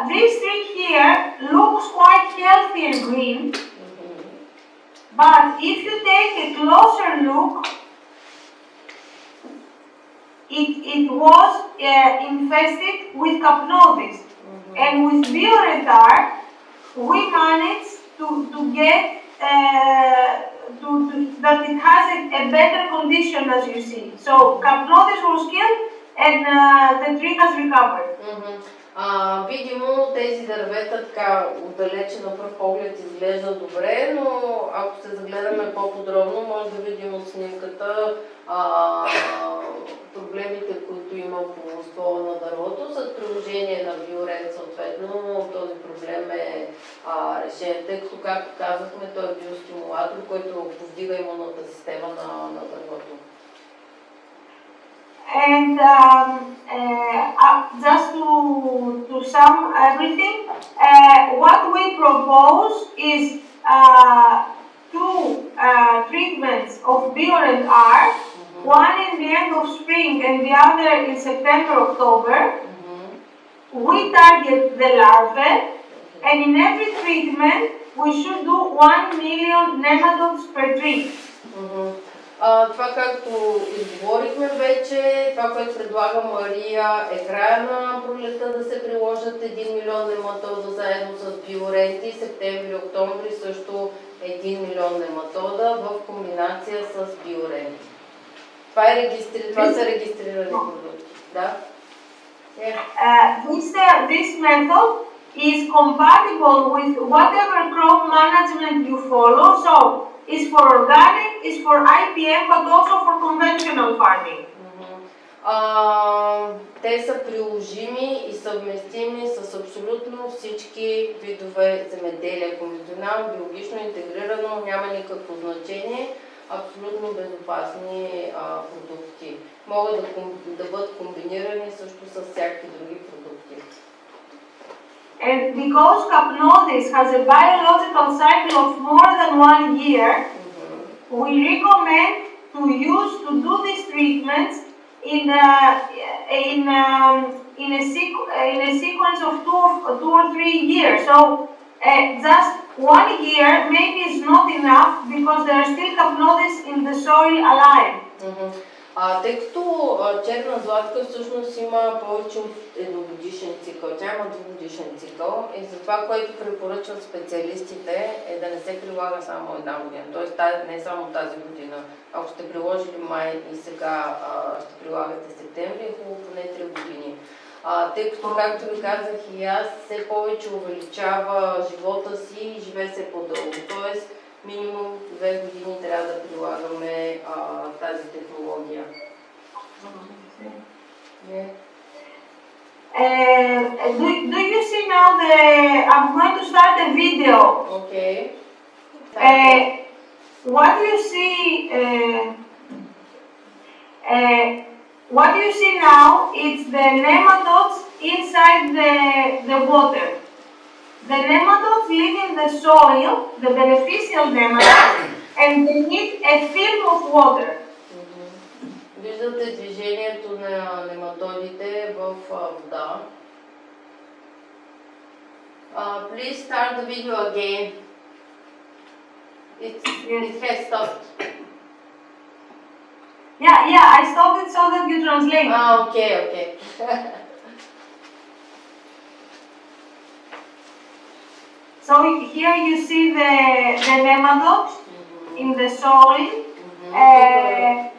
S2: This tree here looks quite healthy and green, but if you take a closer look, it was infested with Capnodis. And with Bioretard, we managed to get that it has a better condition, as you see. So Capnodis was killed and the tree has recovered.
S1: Видимо, тези дървета така отдалече на пръв поглед изглеждат добре, но ако се загледаме по-подробно, може да видим от снимката проблемите, които има по ствола на дървото. С приложение на Биорен, съответно, този проблем е решен, тъй като, както казахме, той е биостимулатор, който повдига имунната система на дървото.
S2: And just to sum everything, what we propose is two treatments of Bioren R, one in the end of spring and the other in September, October. We target the larvae, and in every treatment we should do 1 million nematodes per tree.
S1: Това, както изговорихме вече, това, което предлага Мария, е края на пролетта да се приложат 1 милион нематода заедно с биоренти, септември-октомври също 1 милион нематода в комбинация с биоренти. Това са регистрирани продукти. Да?
S2: This method is compatible with whatever crop management you follow. So it's for organic, it's for IPM, but also for conventional farming.
S1: Те са приложими и съвместими с абсолютно всички видове земеделие. Конвенционално, биологично, интегрирано, няма никакво значение. Абсолютно безопасни продукти. Могат да бъдат комбинирани също с всякакви други продукти.
S2: And because Capnodis has a biological cycle of more than 1 year, we recommend to do these treatments in a sequence of 2 or 3 years. So just 1 year maybe is not enough because there are still Capnodis in the soil alive.
S1: Тъй като черна златка всъщност има повече от едногодишен цикъл, тя има 2-годишен цикъл и затова, което препоръчват специалистите е да не се прилага само една година, т.е. не само тази година. Ако сте приложили май и сега ще прилагате септември, е хубаво поне 3 години. Тъй като, както ви казах и аз, все повече увеличава живота си и живее се по-дълго. Тоест, минимум 2 години трябва да прилагаме тази технология.
S2: Do you see now I'm going to start a video.
S1: Okay.
S2: What do you see? What you see now is the nematodes inside the water. The nematodes live in the soil, the beneficial nematodes, and they need a film of water.
S1: Виждате движението на нематодите в вода. Please start the video again. It has stopped.
S2: Yeah, I stopped it so that you translate.
S1: Okay.
S2: So here you see the nematodes in the soil, and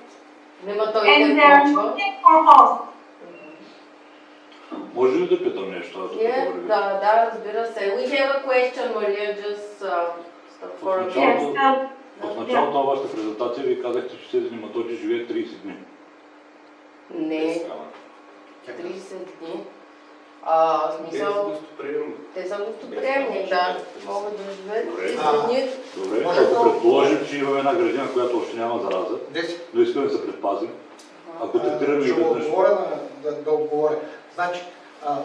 S2: they are looking for host.
S3: Може ли да питам нещо?
S1: Да, разбира се. We have a question, Maria, just for a
S3: minute. В началото на вашата презентация ви казахте, че тези нематоди живеят 30 дни.
S1: Не, 30 дни. Те са гостоприемни, да. Могат да живеят 30 дни.
S3: Добре, ако предположим, че имаме една градина, която още няма зараза, но искаме да се предпазим, ако третираме и веднъж...
S4: Да отговоря. Значи,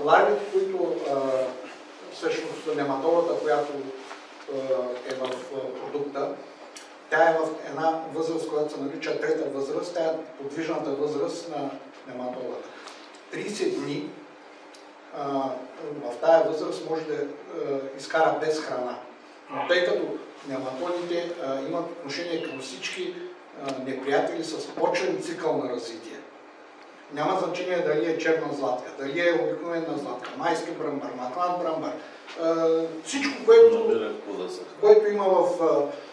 S4: ларвите, които всъщност нематодата, която е в продукта, тя е в една възраст, която се нарича трета възраст, тя е подвижната възраст на нематодата. 30 дни в тая възраст може да изкара без храна. Но тъй като нематодите имат отношение към всички неприятели с почвен цикъл на развитие. Няма значение дали е черна златка, дали е обикновена златка, майски бръмбър, маклан бръмбър, всичко, което има в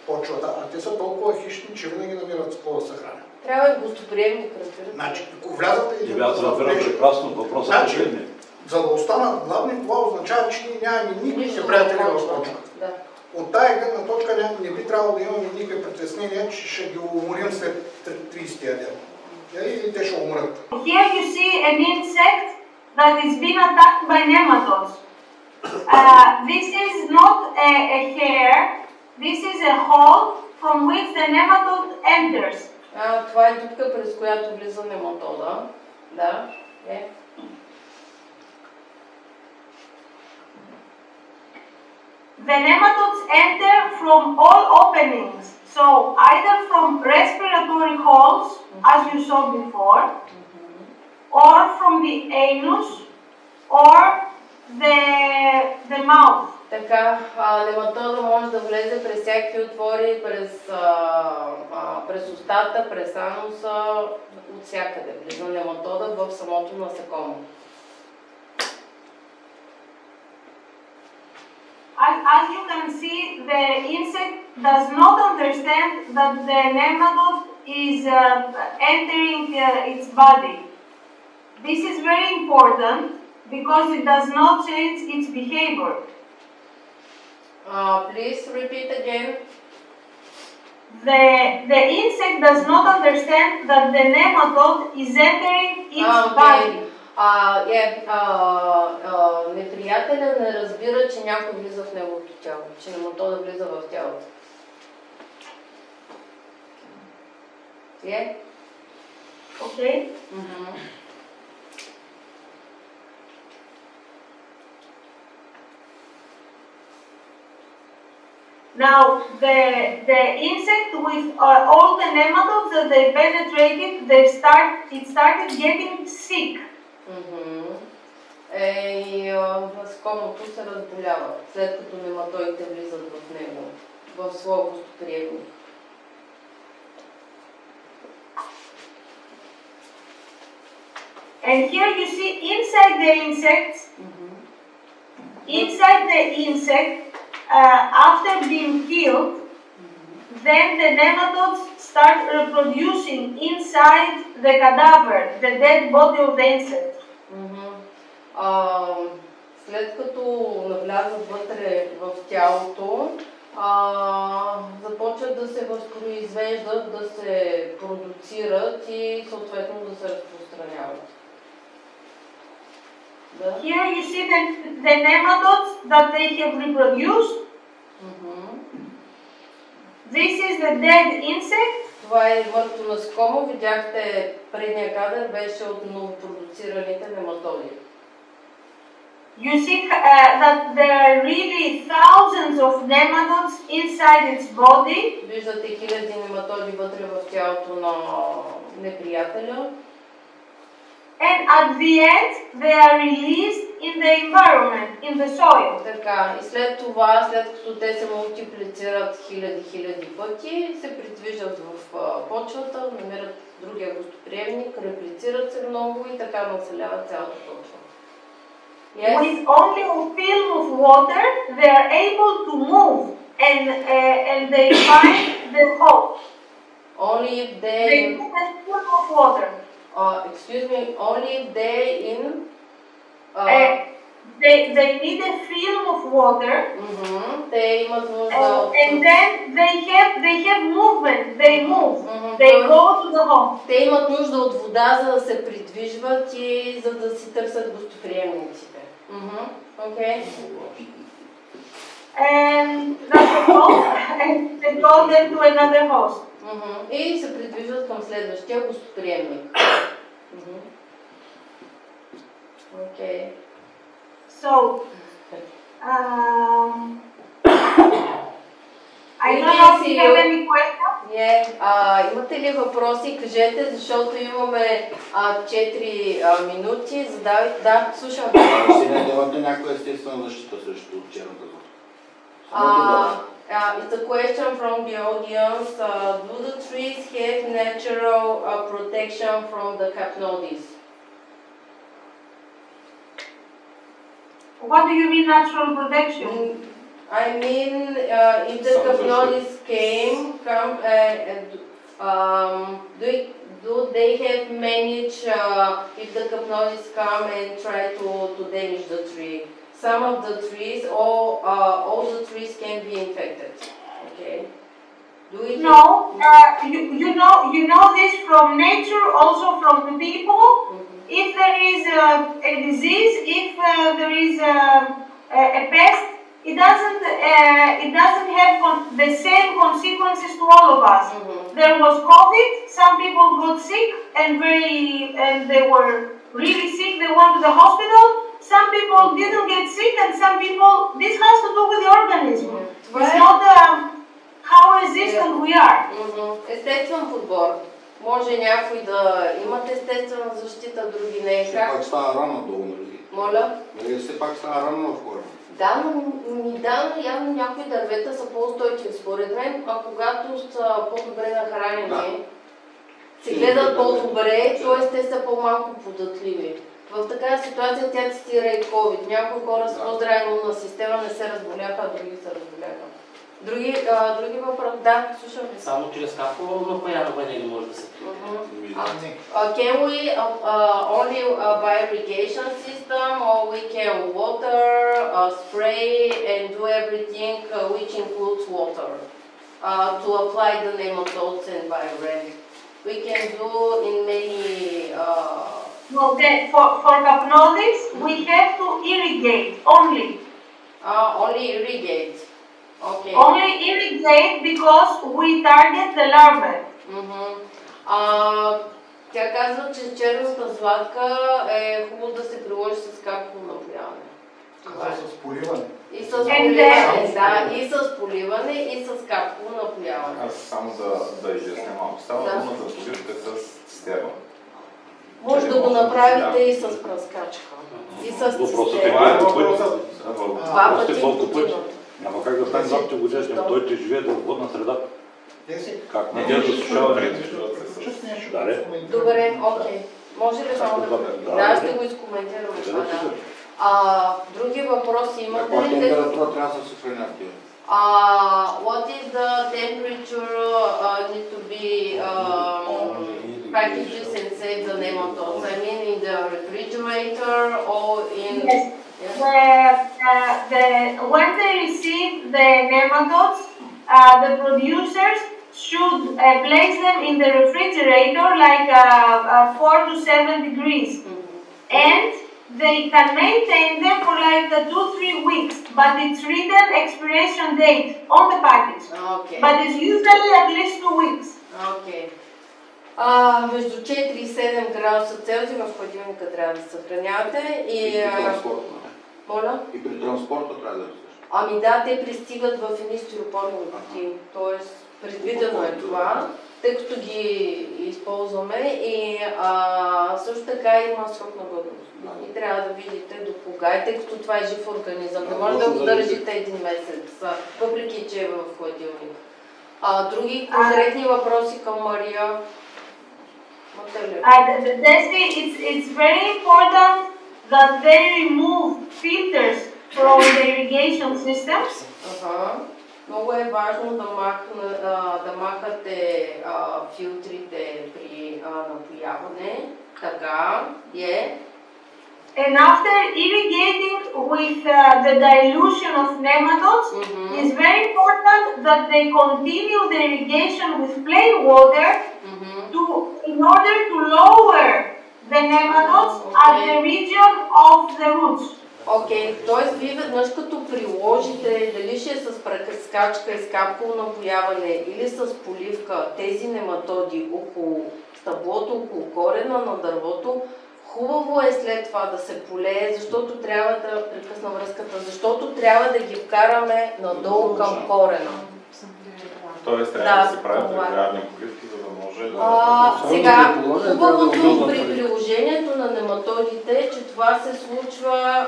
S4: почвата, а те са толкова хищни, че винаги намират с какво да се хранят.
S1: Трябва и гостоприемник, разбира се.
S4: Значи, ако влязат и
S3: аз разбирам прекрасно въпросът.
S4: Значи, за да останат гладни, това означава, че ние нямаме никакви приятели в почвата.
S1: Да.
S4: От тая гледна точка не би трябвало да имаме никакви притеснения, че ще ги уморим след 30-тия ден. Или те ще умрат.
S2: Here you see an insect that is being attacked by nematodes. This is not a hair, this is a hole from which the nematode enters.
S1: Това е дупка, през която влиза нематода. Да.
S2: The nematodes enter from all openings, so either from respiratory holes, as you saw before, or from the anus, or the mouth.
S1: Така, нематода може да влезе през всякакви отвори, през устата, през ануса, от всякъде. Влиза нематода в самото насекомо.
S2: As you can see, the insect does not understand that the nematode is entering its body. This is very important because it does not change its behavior.
S1: Please repeat again.
S2: The insect does not understand that the nematode is entering its body.
S1: Неприятеля не разбира, че някой влиза в неговото тяло, че нематода влиза в тялото.
S2: Okay. Now, the insect with all the nematodes that they penetrated, it started getting sick.
S1: Насекомото се разболява, след като нематоидите влизат в него, в своя гостоприемник.
S2: And here you see inside the insect, after being killed, then the nematodes start reproducing inside the cadaver, the dead body of the insect.
S1: След като навлязат вътре в тялото, започват да се възпроизвеждат, да се продуцират и съответно да се разпространяват.
S2: Here you see the nematodes that they have reproduced. This is the dead insect.
S1: Това е мъртво насекомо. Видяхте, предния кадър беше от новопродуцираните нематоди.
S2: You see that there are really thousands of nematodes inside its body.
S1: Виждате хиляди нематоди вътре в тялото на неприятеля.
S2: And at the end, they are released in the environment, in the soil.
S1: Така, и след това, след като те се мултиплицират хиляди пъти, се придвижат в почвата, намират другия гостоприемник, реплицират се много и така населяват цялата почва. Yes?
S2: With only a film of water, they are able to move and they find the hope.
S1: Only if they
S2: need a film of water.
S1: Excuse me, only if they
S2: they need a film of water.
S1: Те имат нужда от...
S2: And then they have movement. They move. They go to the home.
S1: Те имат нужда от вода, за да се придвижват и за да си търсят гостоприемниците. Okay.
S2: And that's the host, and they go then to another host.
S1: И се придвижват към следващия гостоприемник. Okay.
S2: So, I don't know if you have any questions.
S1: Имате ли въпроси? Кажете, защото имаме 4 минути. Задавайте. Да, слушам.
S5: Сега давате някаква естествена защита срещу черната зона?
S1: It's a question from the audience. Do the trees have natural protection from the capnodes?
S2: What do you mean natural protection?
S1: I mean, if the capnodes do they have managed if the capnodes come and try to damage the tree? Some of the trees, all the trees can be infected. Okay. Do we?
S2: No, you know this from nature, also from the people. If there is a disease, if there is a pest, it doesn't have the same consequences to all of us. There was COVID. Some people got sick and they were really sick. They went to the hospital. Some people didn't get sick, and some people. This has to do with the organism. It's not how resistant we are.
S1: Естествен подбор. Може някой да имат естествена защита, други не.
S5: Все пак става рано долу, нали?
S1: Моля?
S5: Все пак става рано в корема.
S1: Да, но явно някои дървета са по-устойчиви. Според мен, когато са по-добре нахранени, се гледат по-добре, т.е. те са по-малко податливи. В такава ситуация тя цитира и COVID. Някои хора с по-здрава имунна система не се разболяха, а други се разболяха. Други въпроси? Да, слушам.
S6: Само чрез капково напояване не може да се
S1: Can we only by irrigation system, or we can water, spray and do everything which includes water to apply the nematodes and Biorem? We can do in many
S2: Okay, for capnodes, we have to irrigate only.
S1: Only irrigate. Okay.
S2: Only irrigate because we target the larvae.
S1: Тя казва, че черната златка е хубаво да се приложи с капково напояване.
S4: С поливане.
S1: И с поливане, да, и с поливане, и с капково напояване.
S7: Аз само да изясня малко. Става дума за поливка с цистерна.
S1: Може да го направите и с пръскачка. И с цистерна. Два пъти в годината.
S3: Няма как да стане 2 пъти годишни, той ще живее в водна среда. Как?
S7: Не да засушаване.
S1: Добре, окей. Може ли само да ще го изкоментираме това, да. Други въпроси имате ли?
S5: Каква температура трябва да се съхранят?
S1: What is the temperature need to be packages and save the nematodes? I mean in the refrigerator or in...
S2: Yes. When they receive the nematodes, the producers should place them in the refrigerator like 4 to 7 degrees. And they can maintain them for like 2-3 weeks, but it's written expiration date on the package.
S1: Okay.
S2: But it's usually at least 2 weeks.
S1: Okay. Между 4 и 7 градуса Целзий в хладилника трябва да съхранявате.
S5: И при транспорта.
S1: Моля?
S5: И при транспорта трябва да разлиш.
S1: Ами да, те пристигат в едни стиропорни кутии, т.е. предвидено е това, тъй като ги използваме и също така има срок на годност. И трябва да видите до кога, и тъй като това е жив организъм, не може да го държите един месец, въпреки че е в хладилник. Други конкретни въпроси към Мария?
S2: It's very important that they remove filters from the irrigation systems.
S1: Много е важно да махате филтрите при напояване. Така,
S2: And after irrigating with the dilution of nematodes, it's very important that they continue the irrigation with plain water in order to lower the nematodes at the region of the roots.
S1: Окей, т.е. вие веднъж като приложите, дали ще е с пръскачка и с капково напояване или с поливка, тези нематоди около стъблото, около корена на дървото, хубаво е след това да се полее, защото трябва да прекъсна връзката, защото трябва да ги вкараме надолу към корена.
S7: Тоест трябва да се правят регулярни поливки, за да може
S1: сега, хубавото при приложението на нематодите е, че това се случва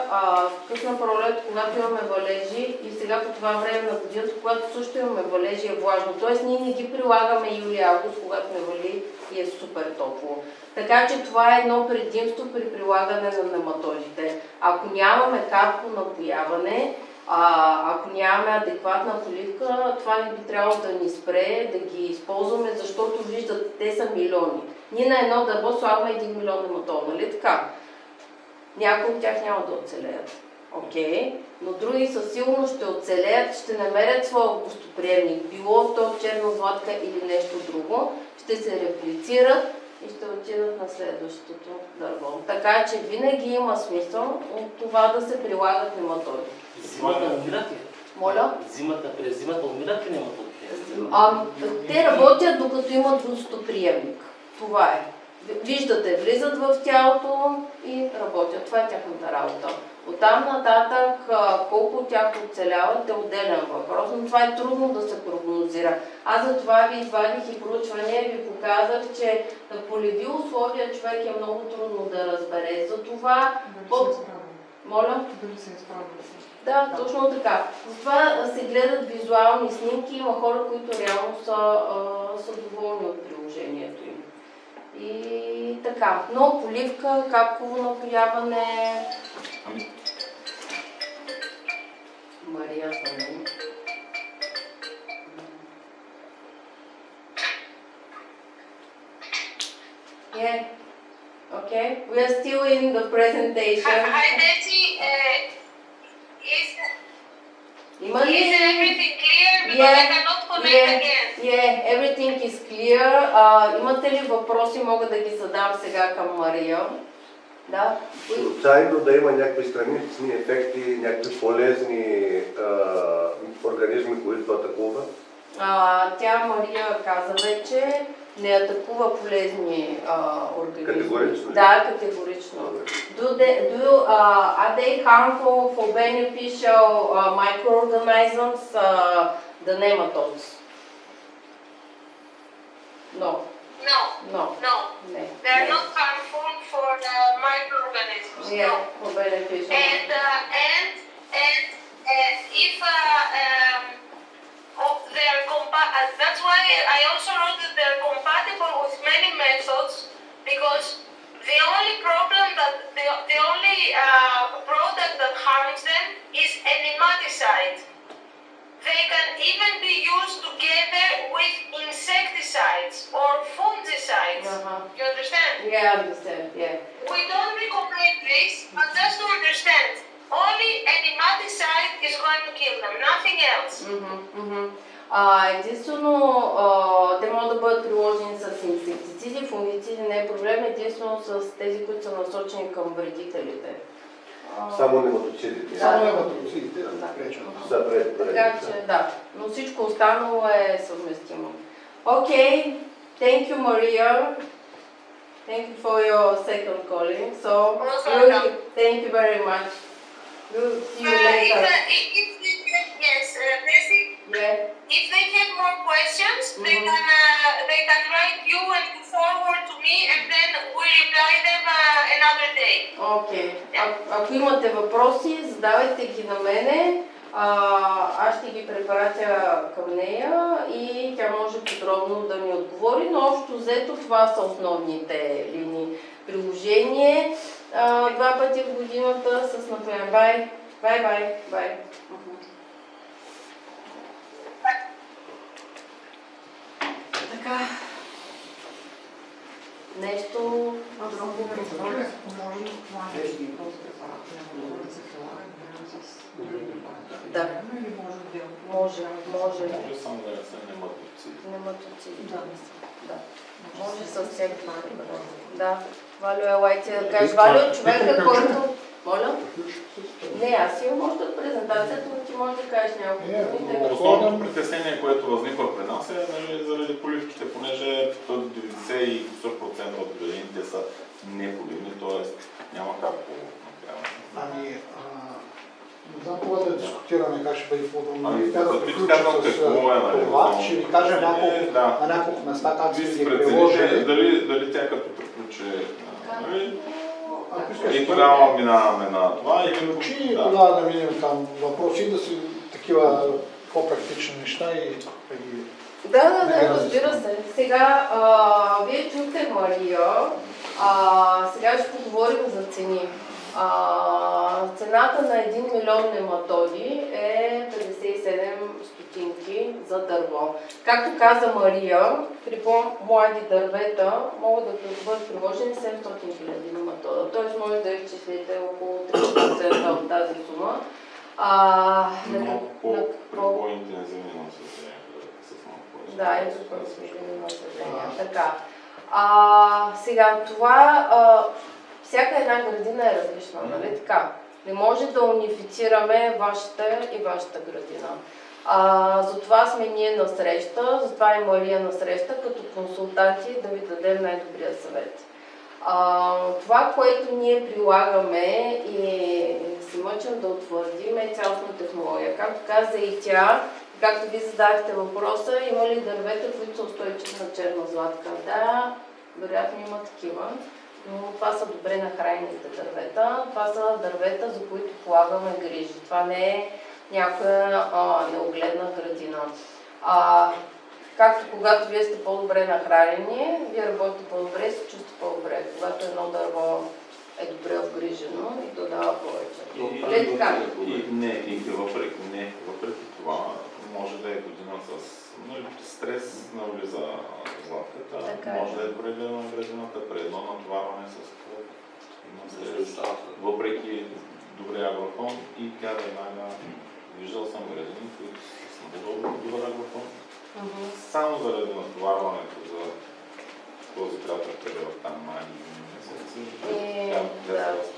S1: късна пролет, когато имаме валежи и сега по това време на годината, когато също имаме валежи е влажно. Тоест ние не ги прилагаме юли-август, когато не вали и е супер топло. Така че това е едно предимство при прилагане на нематодите. Ако нямаме кратко напояване, ако нямаме адекватна поливка, това не би трябвало да ни спре, да ги използваме, защото виждате, те са милиони. Ние на едно дърво слагаме 1 милион нематод, нали така? Някои от тях няма да оцелеят. Окей, но други със сигурност ще оцелеят, ще намерят своя гостоприемник, било то черна златка или нещо друго, ще се реплицират и ще отидат на следващото дърво. Така че винаги има смисъл от това да се прилагат нематоди.
S6: Зимата умират ли?
S1: Моля?
S6: През зимата умират ли нематодите?
S1: Те работят докато имат гостоприемник. Това е. Виждате, влизат в тялото и работят. Това е тяхната работа. Оттам нататък колко от тях оцеляват е отделен въпрос, но това е трудно да се прогнозира. Аз за това ви извадих и проучване, ви показах, че на полеви условия човек е много трудно да разбере. За това... Моля?
S8: Дали се изправя?
S1: Да, точно така. Затова се гледат визуални снимки, има хора, които реално са доволни от приложението им. И така, но поливка, капково напояване... Мария за мен. Yeah. Okay. We are still in the presentation.
S2: Hi, Betsy. Is everything clear? Because I cannot connect again.
S1: Yeah, everything is clear. Имате ли въпроси? Мога да ги задам сега към Мария. Да.
S9: Случайно да има някакви странични ефекти, някакви полезни организми, които атакуват?
S1: Тя, Мария, каза вече, не атакува полезни организми.
S9: Категорично?
S1: Да, категорично. Are they harmful for beneficial microorganisms, the nematodes? No.
S2: No. They are not harmful for the microorganisms.
S1: Yeah,
S2: no.
S1: for beneficial.
S2: And if that's why I also wrote that they're compatible with many methods, because the only problem that the only product that harms them is a nematicide. They can even be used together with insecticides or fungicides. You understand?
S1: Yeah, I understand. Yeah.
S2: We don't recommend this, but just to understand, only a nematicide is going to kill them, nothing else.
S1: Единствено, те могат да бъдат приложени с инсектициди, фунгициди не е проблем, единствено с тези, които са насочени към вредителите.
S9: Само нематоцидите.
S4: Само нематоцидите
S9: са пречат.
S1: Така че да, но всичко останало е съвместимо. Okay, thank you, Maria. Thank you for your second calling. So, thank you very much. We'll see you later.
S2: If they have more questions, they can write you and forward to me, and then we reply them another day.
S1: Okay. Ако имате въпроси, задавайте ги на мене. Аз ще ги препратя към нея и тя може подробно да ми отговори, но общо взето това са основните линии. Приложение 2 пъти в годината с напояване. Бай. Така. Нещо друго.
S8: Може ли това нещо, този препарат няма да се прилага с
S1: да.
S8: Или
S1: може.
S7: Може само да не са нематоциди.
S1: Нематоциди. Да. Може с всеки препарат. Да. Валю, елайте да кажеш. Валю, човека, който... Моля? Не, аз имам още от презентацията, но ти може да кажеш няколко.
S7: Основното притеснение, което възниква при нас е заради поливките, понеже 90% от градините са неполивни, т.е. няма как по напрямане.
S4: Не знам кога да дискутираме дискутираме как ще бъде формулирано.
S7: Да включим с
S4: това. Ще ви кажа на няколко места как сте ги приложили.
S7: Дали тя като приключи. И тогава минаваме на това.
S4: И тогава да минем към въпроси, да си такива по-практични неща и
S1: да, разбира се. Сега, вие чухте Мария, сега ще поговорим за цени. Цената на 1 милион нематоди е 57 стотинки за дърво. Както каза Мария, при по-млади дървета могат да бъдат приложени 700 000 нематода. Т.е. може да изчислите около 30% от тази сума.
S7: Много по-интензивни насъждения.
S1: Да, и за по-интензивни насъждения. Така. Сега това... Всяка една градина е различна, нали така? Не може да унифицираме вашата и вашата градина. Затова сме ние на среща, затова и Мария на среща, като консултанти да ви дадем най-добрия съвет. Това, което ние прилагаме и се мъчим да утвърдим е цялостна технология. Както каза и тя, както ви задахте въпроса, има ли дървета, които са устойчиви на черна златка? Да, вероятно има такива. Но това са добре нахранените дървета. Това са дървета, за които полагаме грижи. Това не е някоя неогледна градина. Както когато вие сте по-добре нахранени, вие работите по-добре и се чувствате по-добре. Когато едно дърво е добре обгрижено и то дава повече.
S7: Въпреки това, може да е година с стрес навлиза златката, може да е прегледана на градината, при едно натоварване с стрес. Въпреки добрия агрофон и тя веднага виждал съм градини, които са добър агрофон. Само заради натоварването за този кратък период, там май месеци.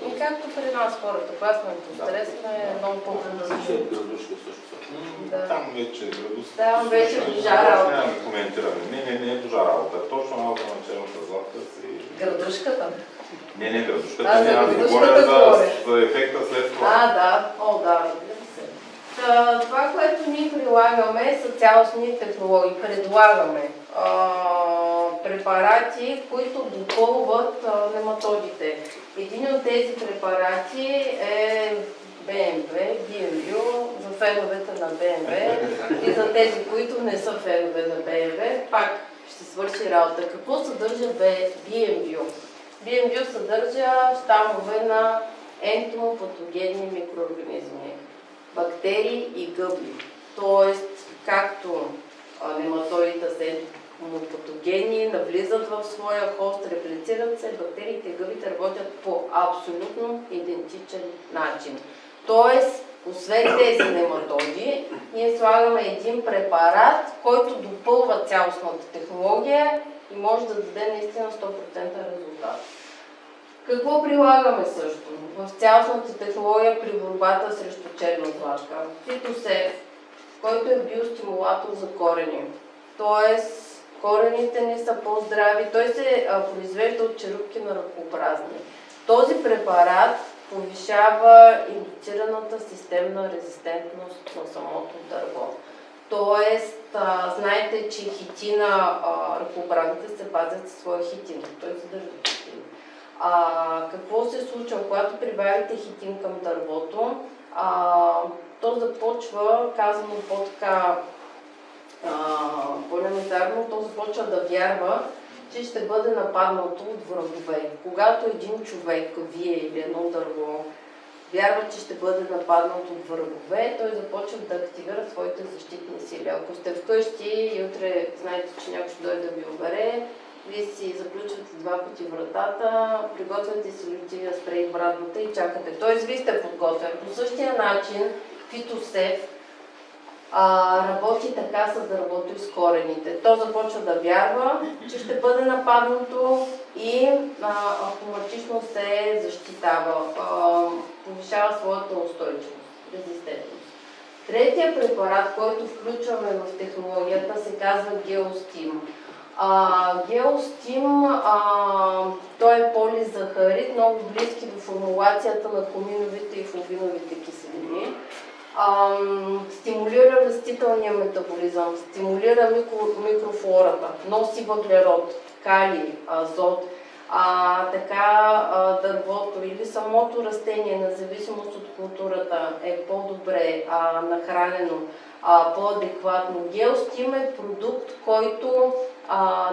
S1: И както при нас хората, когато сме по стрес, сме много по-различни.
S5: Градушка също.
S7: Там вече градушка.
S1: Там вече дожа работа.
S7: Няма да коментираме. Не е дожа работа. Точно малко на черната златка си...
S1: Градушката?
S7: Не, градушката. Няма да говоря за ефекта след това.
S1: Да, разбира се. Това, което ние прилагаме, са цялостни технологии. Предлагаме препарати, които допълват нематодите. Един от тези препарати е BMV за феновете на BMW и за тези, които не са фенове на BMW, пак ще свърши работа. Какво съдържа BMV? BMV съдържа щамове на ентомопатогенни микроорганизми, бактерии и гъби. Тоест, както нематодите са ентомопатогенни, навлизат в своя хост, реплицират се, бактериите и гъбите работят по абсолютно идентичен начин. Тоест, освен тези нематоди, ние слагаме един препарат, който допълва цялостната технология и може да даде наистина 100% резултат. Какво прилагаме също в цялостната технология при борбата срещу черна златка? Фитосев, който е биостимулатор за корени. Тоест, корените ни са по-здрави. Той се произвежда от черупки на ръкообразни. Този препарат повишава индуцираната системна резистентност на самото дърво. Тоест, знаете, че хитина, ръкообразните се пазят със своя хитин. Той съдържа хитин. Какво се случва, когато прибавите хитин към дървото? То започва, казано по-така по-елементарно, то започва да вярва, че ще бъде нападнато от врагове. Когато един човек, вие или едно дърво, вярва, че ще бъде нападнат от врагове, той започва да активира своите защитни сили. Ако сте вкъщи и утре знаете, че някой ще дойде да ви обере, вие си заключвате 2 пъти вратата, приготвяте си лютивия спрей в брадвата и чакате. Тоест, вие сте подготвен. По същия начин фитосев работи така с дървото и с корените. То започва да вярва, че ще бъде нападнато и автоматично се защитава, повишава своята устойчивост, резистентност. Третия препарат, който включваме в технологията, се казва Геостим. Геостим, той е полизахарид, много близки до формулацията на хуминовите и флавиновите киселини. Стимулира растителния метаболизъм, стимулира микрофлората, носи въглерод, калий, азот. Дървото или самото растение, на зависимост от културата, е по-добре нахранено, по-адекватно. Геостим е продукт, който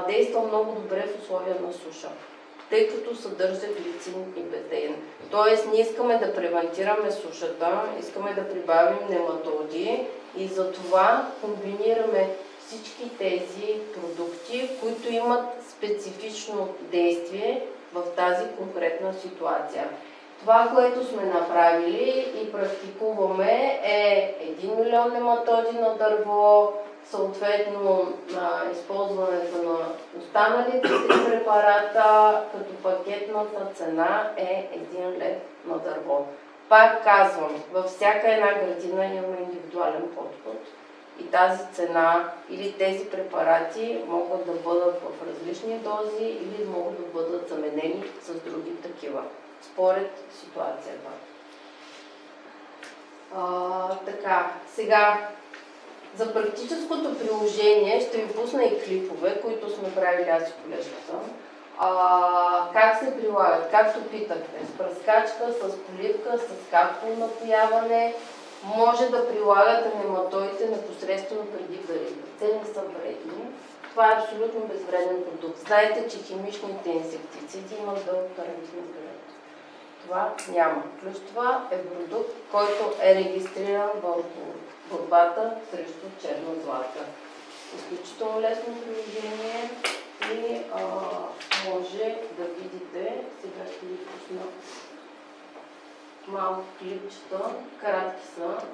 S1: действа много добре в условия на суша, тъй като съдържа глицин и бетеин. Тоест, ние искаме да превентираме сушата, искаме да прибавим нематоди и затова комбинираме всички тези продукти, които имат специфично действие в тази конкретна ситуация. Това, което сме направили и практикуваме, е 1 милион нематоди на дърво, съответно използването на останалите три препарата, като пакетната цена е 1 лев на дърво. Пак казвам, във всяка една градина имаме индивидуален подход и тази цена или тези препарати могат да бъдат в различни дози или могат да бъдат заменени с други такива, според ситуацията. Сега, за практическото приложение ще ви пусна и клипове, които сме правили аз и колежката. Как се прилагат? Както питахте, с пръскачка, с поливка, с капково напояване. Може да прилагате нематоидите непосредствено преди гарите. Те не са вредни. Това е абсолютно безвреден продукт. Знаете, че химичните инсектициди имат дълъг карантин в гарето. Това няма. Плюс това е продукт, който е регистриран в борбата срещу черна златка. Изключително лесно приложение и може да видите, сега ще ви пусна малко клипчета, кратки са.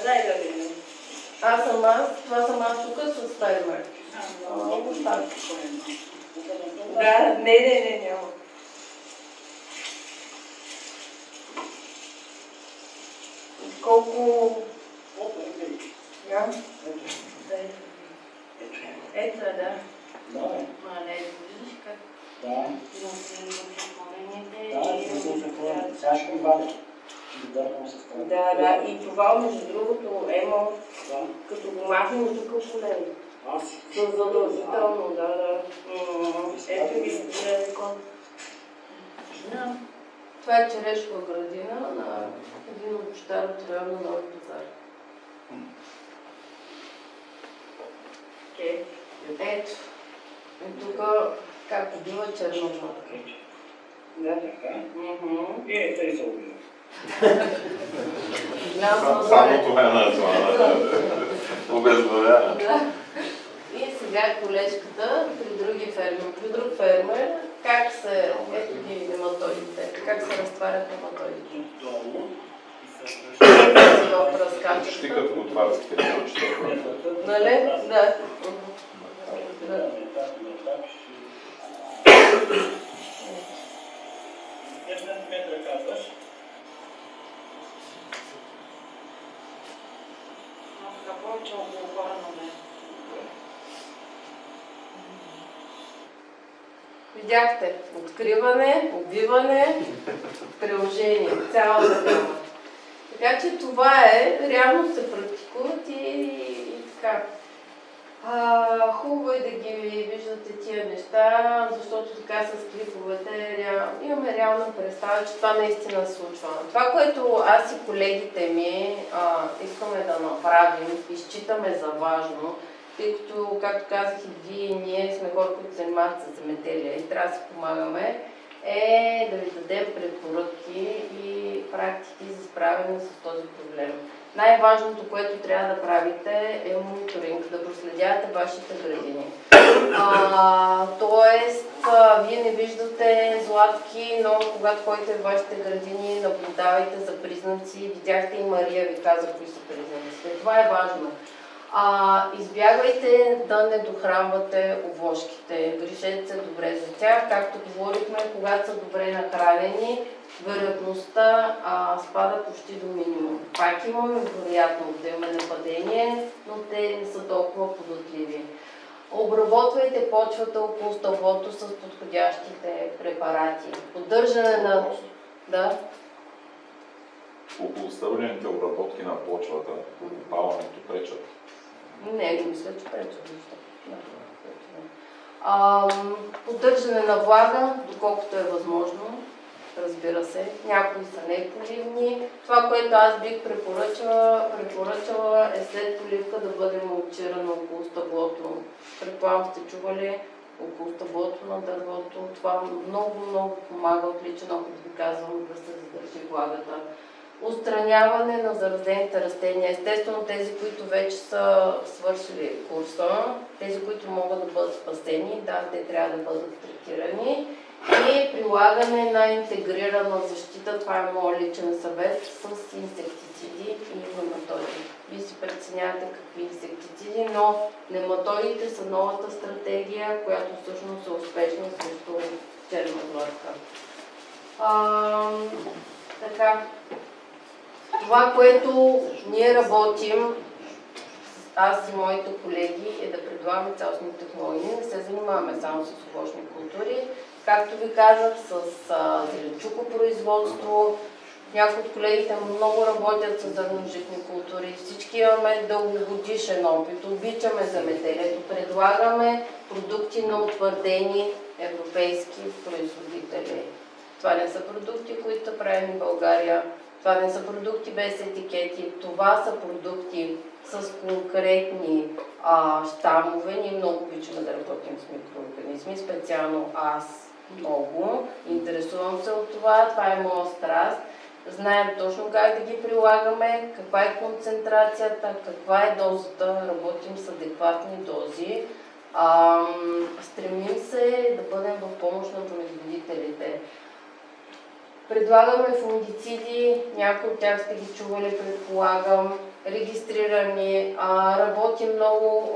S1: Дай да видим. Това съм аз тук с таймер. Много става. Да, не, няма. Колко... Ето е, да. Мале, виждаш как? Да. Да, и това между другото емо, като го махнем тук в колено. Задължително, да. Ето ги това е черешова градина на един овощар от района на Нови пазар. Ето. И тук как бива черна златка. Да, така. И тъй се убива.
S7: Само това е названа. Обезглавяне.
S1: И сега колежката при друг фермер, как се, ето ги нематоидите, как се разтварят нематоидите.
S7: Почти като готварските неща.
S1: Нали? Да. Видяхте, откриване, убиване, приложение, цялата грама. Така че това е, реално се практикуват и така. Хубаво е да ги виждате тия неща, защото така с клиповете имаме реална представа, че това наистина се случва. Това, което аз и колегите ми искаме да направим и считаме за важно, тъй като, както казах и вие, ние сме хора, които занимават с земеделие и трябва да си помагаме, е да ви дадем препоръки и практики за справяне с този проблем. Най-важното, което трябва да правите, е мониторинг, да проследявате вашите градини. Тоест, вие не виждате златки, но когато ходите в вашите градини, наблюдавайте за признаци. Видяхте и Мария ви каза кои са признаците. Това е важно. Избягвайте да не дохранвате овошките. Грижете се добре за тях. Както говорихме, когато са добре нахранени, вероятността спада почти до минимум. Пак имаме вероятност да имаме нападение, но те не са толкова податливи. Обработвайте почвата около стъблото с подходящите препарати. Поддържане на... Да?
S7: около стъблените обработки на почвата, опалането пречат?
S1: Не мисля, че пречат. Поддържане на влага, доколкото е възможно, разбира се. Някои са неполивни. Това, което аз бих препоръчала е след поливка да бъде мулчирано около стъблото. Предполагам сте чували около стъблото на дървото. Това много помага от личен опит, ви казвам, да се задържи влагата. Отстраняване на заразените растения. Естествено, тези, които вече са свършили курса, тези, които могат да бъдат спасени, да, те трябва да бъдат третирани. И прилагане на интегрирана защита, това е моят личен съвет, с инсектициди и нематоди. Вие си преценявате какви инсектициди, но нематодите са новата стратегия, която всъщност е успешна срещу черна главка. Така. Това, което ние работим, аз и моите колеги, е да предлагаме цялостни технологии. Не се занимаваме само с овощни култури. Както ви казах, с зеленчукопроизводство. Някои от колегите много работят с зърножитни култури. Всички имаме дългогодишен опит. Обичаме земеделието. Предлагаме продукти на утвърдени европейски производители. Това не са продукти, които правим в България. Това не са продукти без етикети. Това са продукти с конкретни щамове. Ние много обичаме да работим с микроорганизми, специално аз много. Интересувам се от това. Това е моя страст. Знаем точно как да ги прилагаме, каква е концентрацията, каква е дозата. Работим с адекватни дози. Стремим се да бъдем в помощ на производителите. Предлагаме фунгициди, някои от тях сте ги чували, предполагам, регистрирани, работим много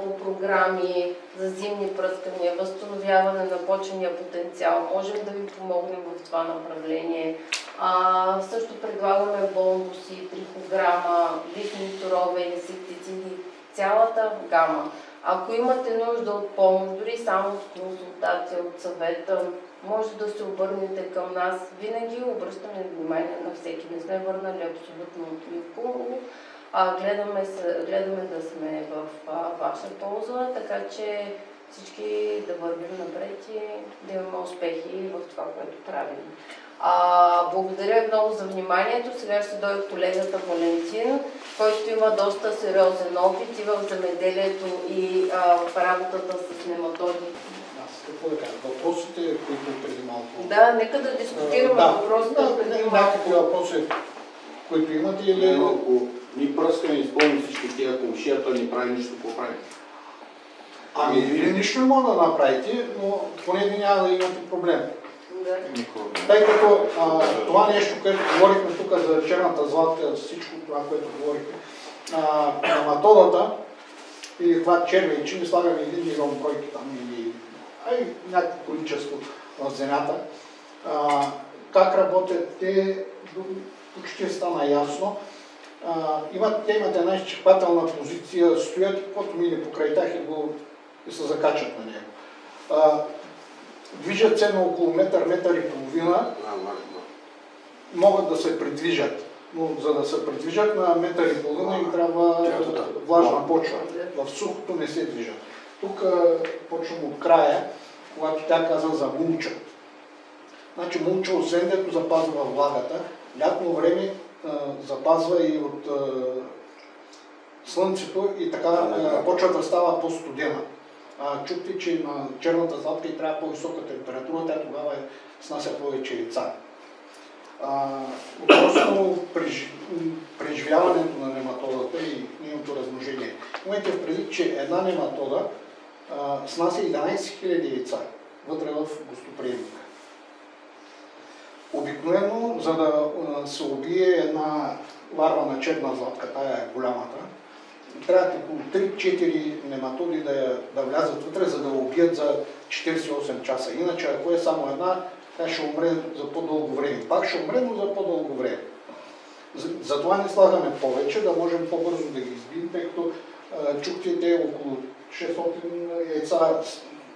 S1: по програми за зимни пръскания, възстановяване на почвения потенциал. Можем да ви помогнем в това направление. Също предлагаме бонуси, трихограма, лихни торове, инсектициди, цялата гама. Ако имате нужда от помощ, дори само от консултация, от съвета, може да се обърнете към нас. Винаги обръщаме внимание на всеки. Не сме върнали абсолютно никого. Гледаме да сме в ваша полза, така че всички да вървим напред и да имаме успехи в това, което правим. Благодаря ви много за вниманието. Сега ще дойде колегата Валентин, който има доста сериозен опит и в земеделието и в работата с нематоди.
S4: Какво да кажа? Въпросите, които преди малко...
S1: Да, нека да дискутираме въпросите преди малко.
S4: Някакви въпроси, които имате или...
S5: Ако ни пръскаме, изпълним всички тия комшията, ни прави нищо, какво прави?
S4: Ами, вие нищо не може да направите, но поне ви няма да имате проблем.
S1: Да.
S4: Тъй като това нещо, което говорихме тук за черната златка, всичко това, което говорихме, нематодата или това червейче, не слагаме 1 милион бройки там или някакво количество в земята. Как работят те, почти стана ясно. Те имат една изчерпателна позиция, стоят и каквото мине покрай тях и се закачат на него. Движат се на около метър, метър и половина, могат да се придвижат, но за да се придвижат на метър и половина им трябва влажна почва. В сухото не се движат. Тук почвам от края, когато тя каза за мулча. Значи мулча, освен дето запазва влагата, лятно време запазва и от слънцето и така почвата става по-студена. Чухте, че на черната златка и трябва по-висока температура, тя тогава снася повече яйца. Относно преживяването на нематодата и нейното размножение. Имайте предвид, че една нематода снася 11 000 яйца вътре в гостоприемника. Обикновено, за да се убие една ларва на черна златка, тая е голямата, трябва около 3-4 нематоди да влязат вътре, за да убият за 48 часа. Иначе, ако е само една, тя ще умре за по-дълго време. Пак ще умре, но за по-дълго време. Затова не слагаме повече, да можем по-бързо да ги избием, тъй като чухте те около 600 яйца,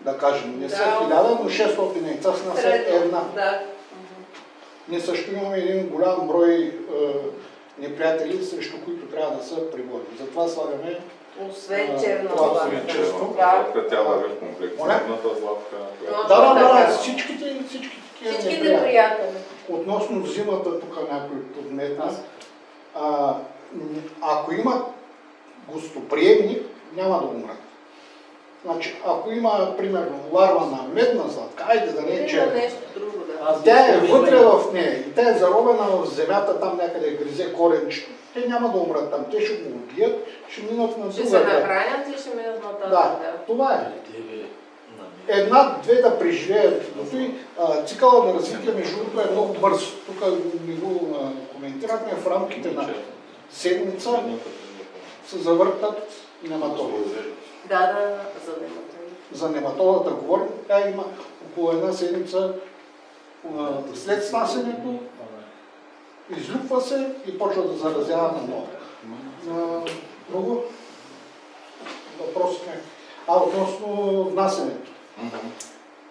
S4: да кажем, не са 1000, но 600 яйца снася една. Ние също имаме един голям брой неприятели, срещу които трябва да се преборим. Затова слагаме
S1: освен черна
S4: това
S1: златка.
S4: количество.
S7: Тя върви в комплект. Черната златка.
S4: Да, всичките
S1: неприятели.
S4: Относно зимата, тук някой подметна, ако има гостоприемник, няма да умрат. Значи, ако има, примерно, ларва на медна златка, айде да не е черна.
S1: Нещо друго, да.
S4: Тя е вътре в нея и тя е заровена в земята, там някъде гризе коренчето. Те няма да умрат там, те ще го убият, ще минат на друга.
S1: Ще се нахранят и ще минат на тази.
S4: Да, това е. Една-две да преживеят. Цикъла на развитие, между другото, е много бърз. Тук не го коментирахме, в рамките на седмица се завъртат нематоди.
S1: Да, за нематоди.
S4: За нематодата говорим, тя има около една седмица след снасенето, излюпва се и почва да заразява на ново. Друго? Въпросите. Относно внасенето.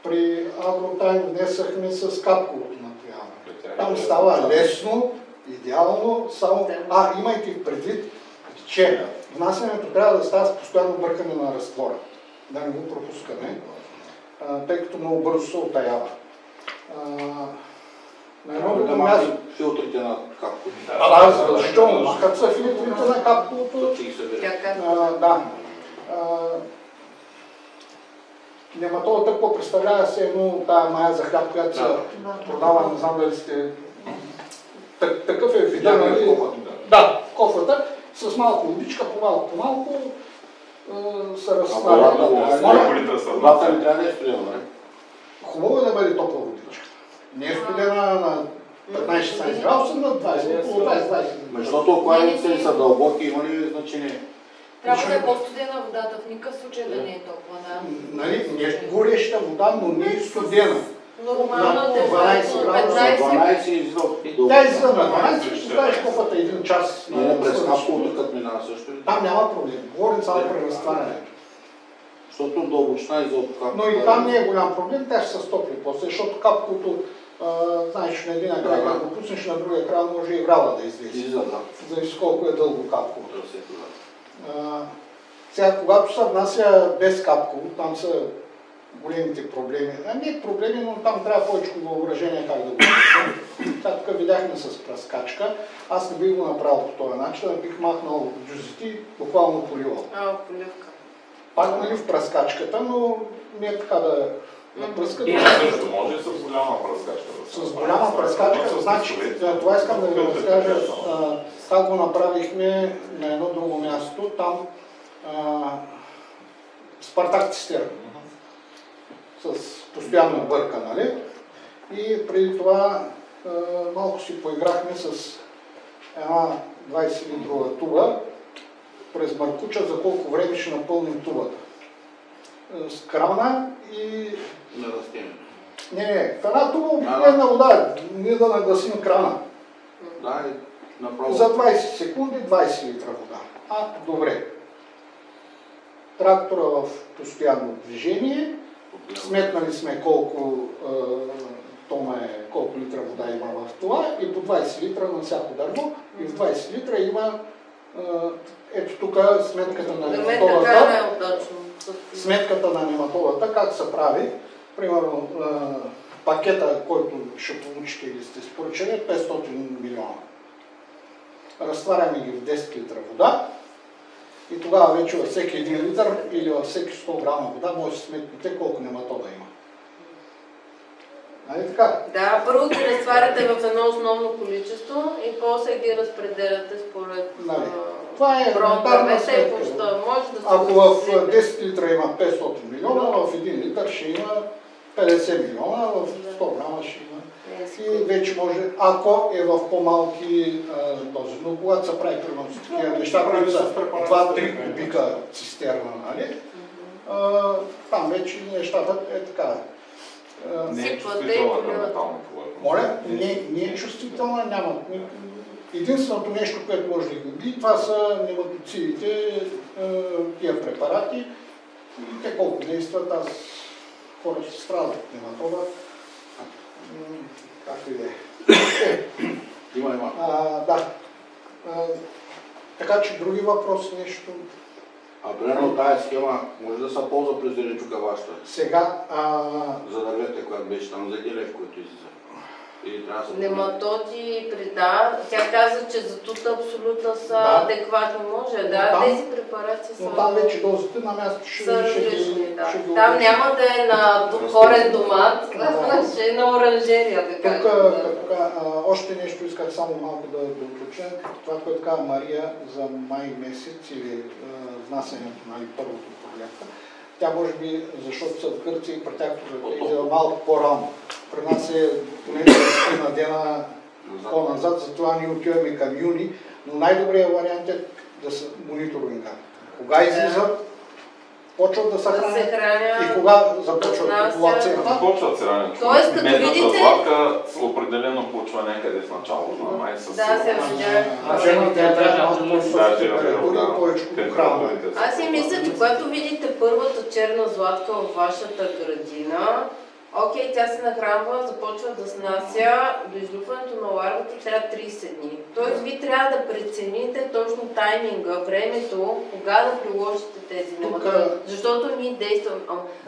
S4: При Агротайм внесахме с капковото напояване. Там става лесно, идеално, само... имайте предвид, че внасянето трябва да става с постоянно бъркане на разтвора. Да не го пропускаме, тъй като много бързо се отаява. На едно друго място...
S5: Филтрите на капковото.
S4: Задължително. Махат са филтрите на капковото. Да. Нематодата, какво представлява се едно тая мая за хляб, която се продава, не знам дали сте... Такъв е вида, нали? Да, кофата, с малко водичка, по-малко се разтваря.
S5: Водата не трябва да е студена, не?
S4: Хубаво е да бъде топла водичка. Не е студена на 15-16 градуса, на 20, около 20-20.
S5: Защото аквариумите са дълбоки, има ли значение?
S8: Трябва да е по-студена водата, в никакъв случай да не е топла, да.
S4: Нали, не е гореща вода, но не е студена.
S1: Нормална
S4: температура
S5: 12 излог.
S4: Тя излиза на 12 и ще ставиш кофата един час.
S5: Не, през капковото като минава също.
S4: Там няма проблем. Говорим само при разтварянето.
S5: Защото дълбочина излог капковото.
S4: Но и там не е голям проблем, тя ще се стопли после, защото капковото, знаеш, на един край, ако го пуснеш на другия край, може и грала да излезе. Зависи колко е дълго капковото. Сега, когато се внася без капково, там са големите проблеми. Не проблеми, но там трябва повече въоръжение как да го внесем. Сега тук видяхме с пръскачка. Аз не бих го направил по този начин, а бих махнал джузите, буквално поливал.
S1: Поливка.
S4: Пак нали в пръскачката, но не е така да напръскат.
S7: Също може и с голяма пръскачка.
S4: С голяма пръскачка, значи, това искам да ви разкажа как го направихме на едно друго място, там Спартак цистерна. С постоянно бърка, нали? И преди това малко си поиграхме с една 20-литрова туба през маркуча, за колко време ще напълним тубата. С крана и...
S5: На растението.
S4: Не, в една туба обикновена вода, ние да нагласим крана.
S5: Да, направо.
S4: За 20 секунди 20 литра вода. Добре. Трактора в постоянно движение. Сметнали сме колко литра вода има в това и по 20 литра на всяко дърво. И в 20 литра има ето тук сметката на нематодата. Сметката на нематодата, как се прави. Примерно пакета, който ще получите или сте споръчали, е 500 милиона. Разтваряме ги в 10 литра вода. И тогава вече във всеки 1 литър или във всеки 100 грама вода може да сметнете колко нематода има. Нали така?
S1: Да, първо ги разтваряте в едно основно количество и после ги разпределяте според
S4: това е елементарна сметка. Ако в 10 литра има 500 милиона, в 1 литър ще има 50 милиона, в 100 грама ще има. И вече може, ако е в по-малки дози, но когато се прави примерно с такива неща, които са 2-3 кубика цистерна, нали? Там вече нещата е така.
S7: Не е чувствителна към метална колата.
S4: Моля, не е чувствителна, няма. Единственото нещо, което може да ги уби, това са нематоцидите, тия препарати. И те колко действат, хората се страдат от нематода. както и да е.
S5: Има.
S4: Да. Така че други въпроси, нещо?
S5: Примерно тази схема може да се ползва през зеленчука вашата?
S4: Сега...
S5: За дървета, която беше там, за Гелев, който излиза.
S1: Нематоди, да. Тя каза, че за тута абсолютно са адекватни. Може, тези препарати са...
S4: Но там вече дозите на място ще
S1: различни. Там няма да е на корен домат, ще е на оранжерия, да кажем.
S4: Тук още нещо исках само малко да уточня. Това, което каза Мария за май месец или внасянето, първото проекта. Тя може би, защото са в Гърция и при тях е малко по-рано. При нас е поне 10 дена по-назад, затова ние отиваме към юни, но най-добрият вариант е да са мониторинга. Кога излизат, почват да се хранят и кога започват популацията.
S7: Започват се ранят.
S1: Тоест, като видите...
S7: Медната златка определено почва някъде в началото на май със
S1: Аз си мисля, че когато видите първата черна златка във вашата градина, окей, тя се нахранва, започва да снася, до излюпването на ларвата трябва 30 дни. Тоест, ви трябва да прецените точно тайминга, времето, кога да приложите тези нематоди. Защото ние действаме,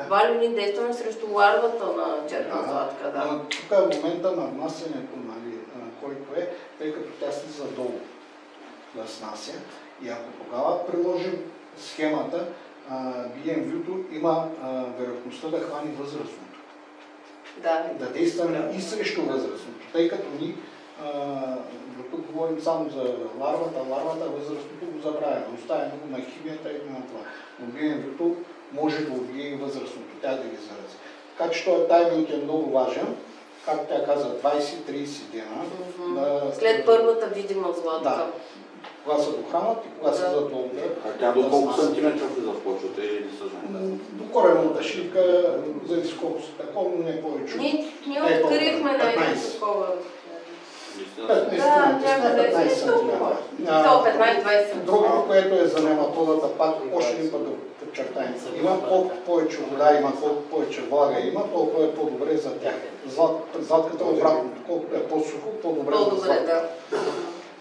S1: Валю, ние действаме срещу ларвата на черна златка.
S4: Тук е момента на внасянето, който е, тъй като тя слиза долу да снася. И ако тогава приложим схемата, BMV-то има вероятността да хвани възрастното. Да действаме и срещу възрастното, тъй като ние до тук говорим само за ларвата, възрастното го забравя, оставяме го на химията и на това. Но BMV-то може да убие и възрастното, тя да ги зарази. Така че този тайминг е много важен, както тя каза, 20-30 дена.
S1: След първата видима златка.
S4: Кога се дохранват и кога се задълга.
S5: Тя до колко сантиметров влиза в почвата или не съжда?
S4: До кореновата шийка, зависи колко са такова, но не повече.
S1: Ние открихме на едно такова.
S4: 15 сантиметра.
S1: 15-20.
S4: Другото, което е за нематодата, пак още един път да подчертаем. Има колко повече вода има, колко повече влага има, толкова е по-добре за тях. Златката обратно, колкото е по-сухо, по-добре за златката.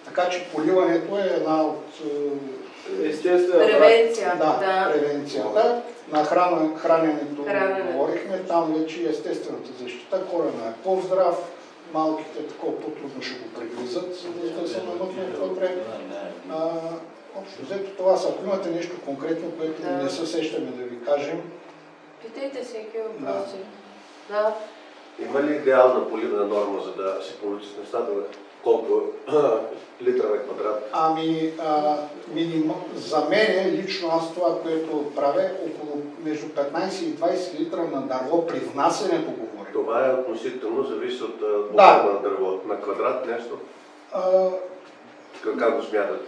S4: Така че поливането е една от превенцията. На храненето говорихме, там вече естествената защита, корена е по-здрав, малките такова по-трудно ще го прегризат, за да се намъкнат по-добре. Общо взето това са. Ако имате нещо конкретно, което не се сещаме да ви кажем.
S1: Питайте всеки въпроси.
S9: Има ли идеална поливна норма, за да се получи с нещата? Колко литра на квадрат?
S4: За мен лично аз това, което правя, около между 15 и 20 литра на дърво при внасянето говоря.
S9: Това е относително, зависи от обема на дърво. На квадрат нещо? Как го смятате?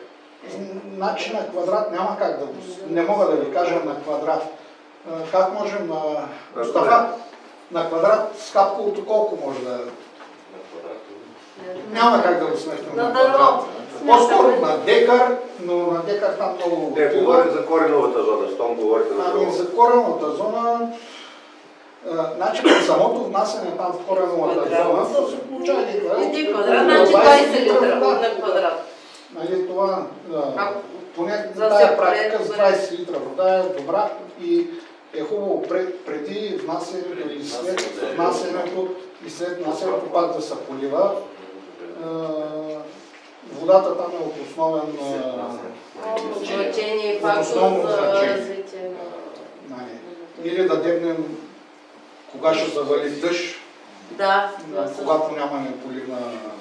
S4: Значи на квадрат няма как да го... Не мога да ви кажа на квадрат. Как можем на квадрат с капковото колко може да... Няма как да го сметнем на квадрат. По-скоро на декар, но на декар там много...
S9: Не, говорите за кореновата зона, щом говорите на дърво.
S4: За кореновата зона... Значи при самото внасяне там в кореновата зона, то се получава
S1: един квадрат, значи 20 литра на квадрат.
S4: Нали, това, поне тая практика с 20 литра вода е добра и е хубаво преди внасянето и след внасянето и след внасянето пак да се полива. Водата там е от основен
S1: значение и фактор за развитие.
S4: Или да дебнем кога ще завали дъжд, когато нямаме поливна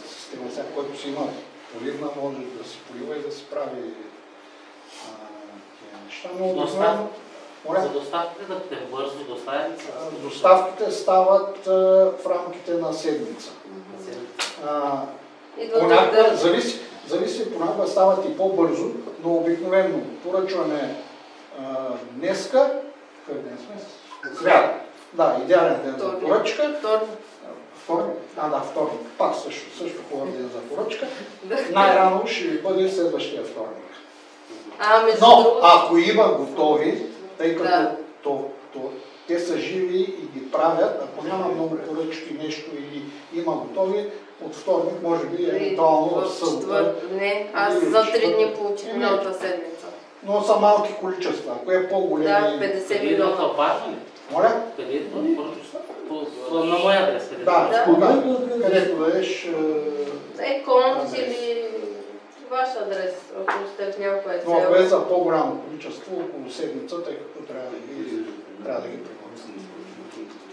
S4: система. Сега, който си има поливна, може да се полива и да се прави тия неща.
S6: За доставките да те бързо доставят?
S4: Доставките стават в рамките на седмица. Понякога, зависи, понякога стават и по-бързо, но обикновено поръчваме днеска, сряда. Да, идеален ден за поръчка. Вторник. Вторник. Пак също хубав ден за поръчка. Най-рано ще ви бъде следващия вторник. Но ако има готови, тъй като те са живи и ги правят, ако няма много поръчки нещо или има готови, от вторник може би евентуално в събота.
S1: Не, аз за 3 дни получих миналата седмица.
S4: Но са малки количества, ако е по-големи...
S1: Да, 50 милиона.
S4: Моля?
S6: Къде на моя адрес.
S4: Да, където дадеш...
S1: Конт или ваш адрес, ако сте в някоя цел.
S4: Но ако е за по-голямо количество, около седмица, тъй като трябва да ги приготвим.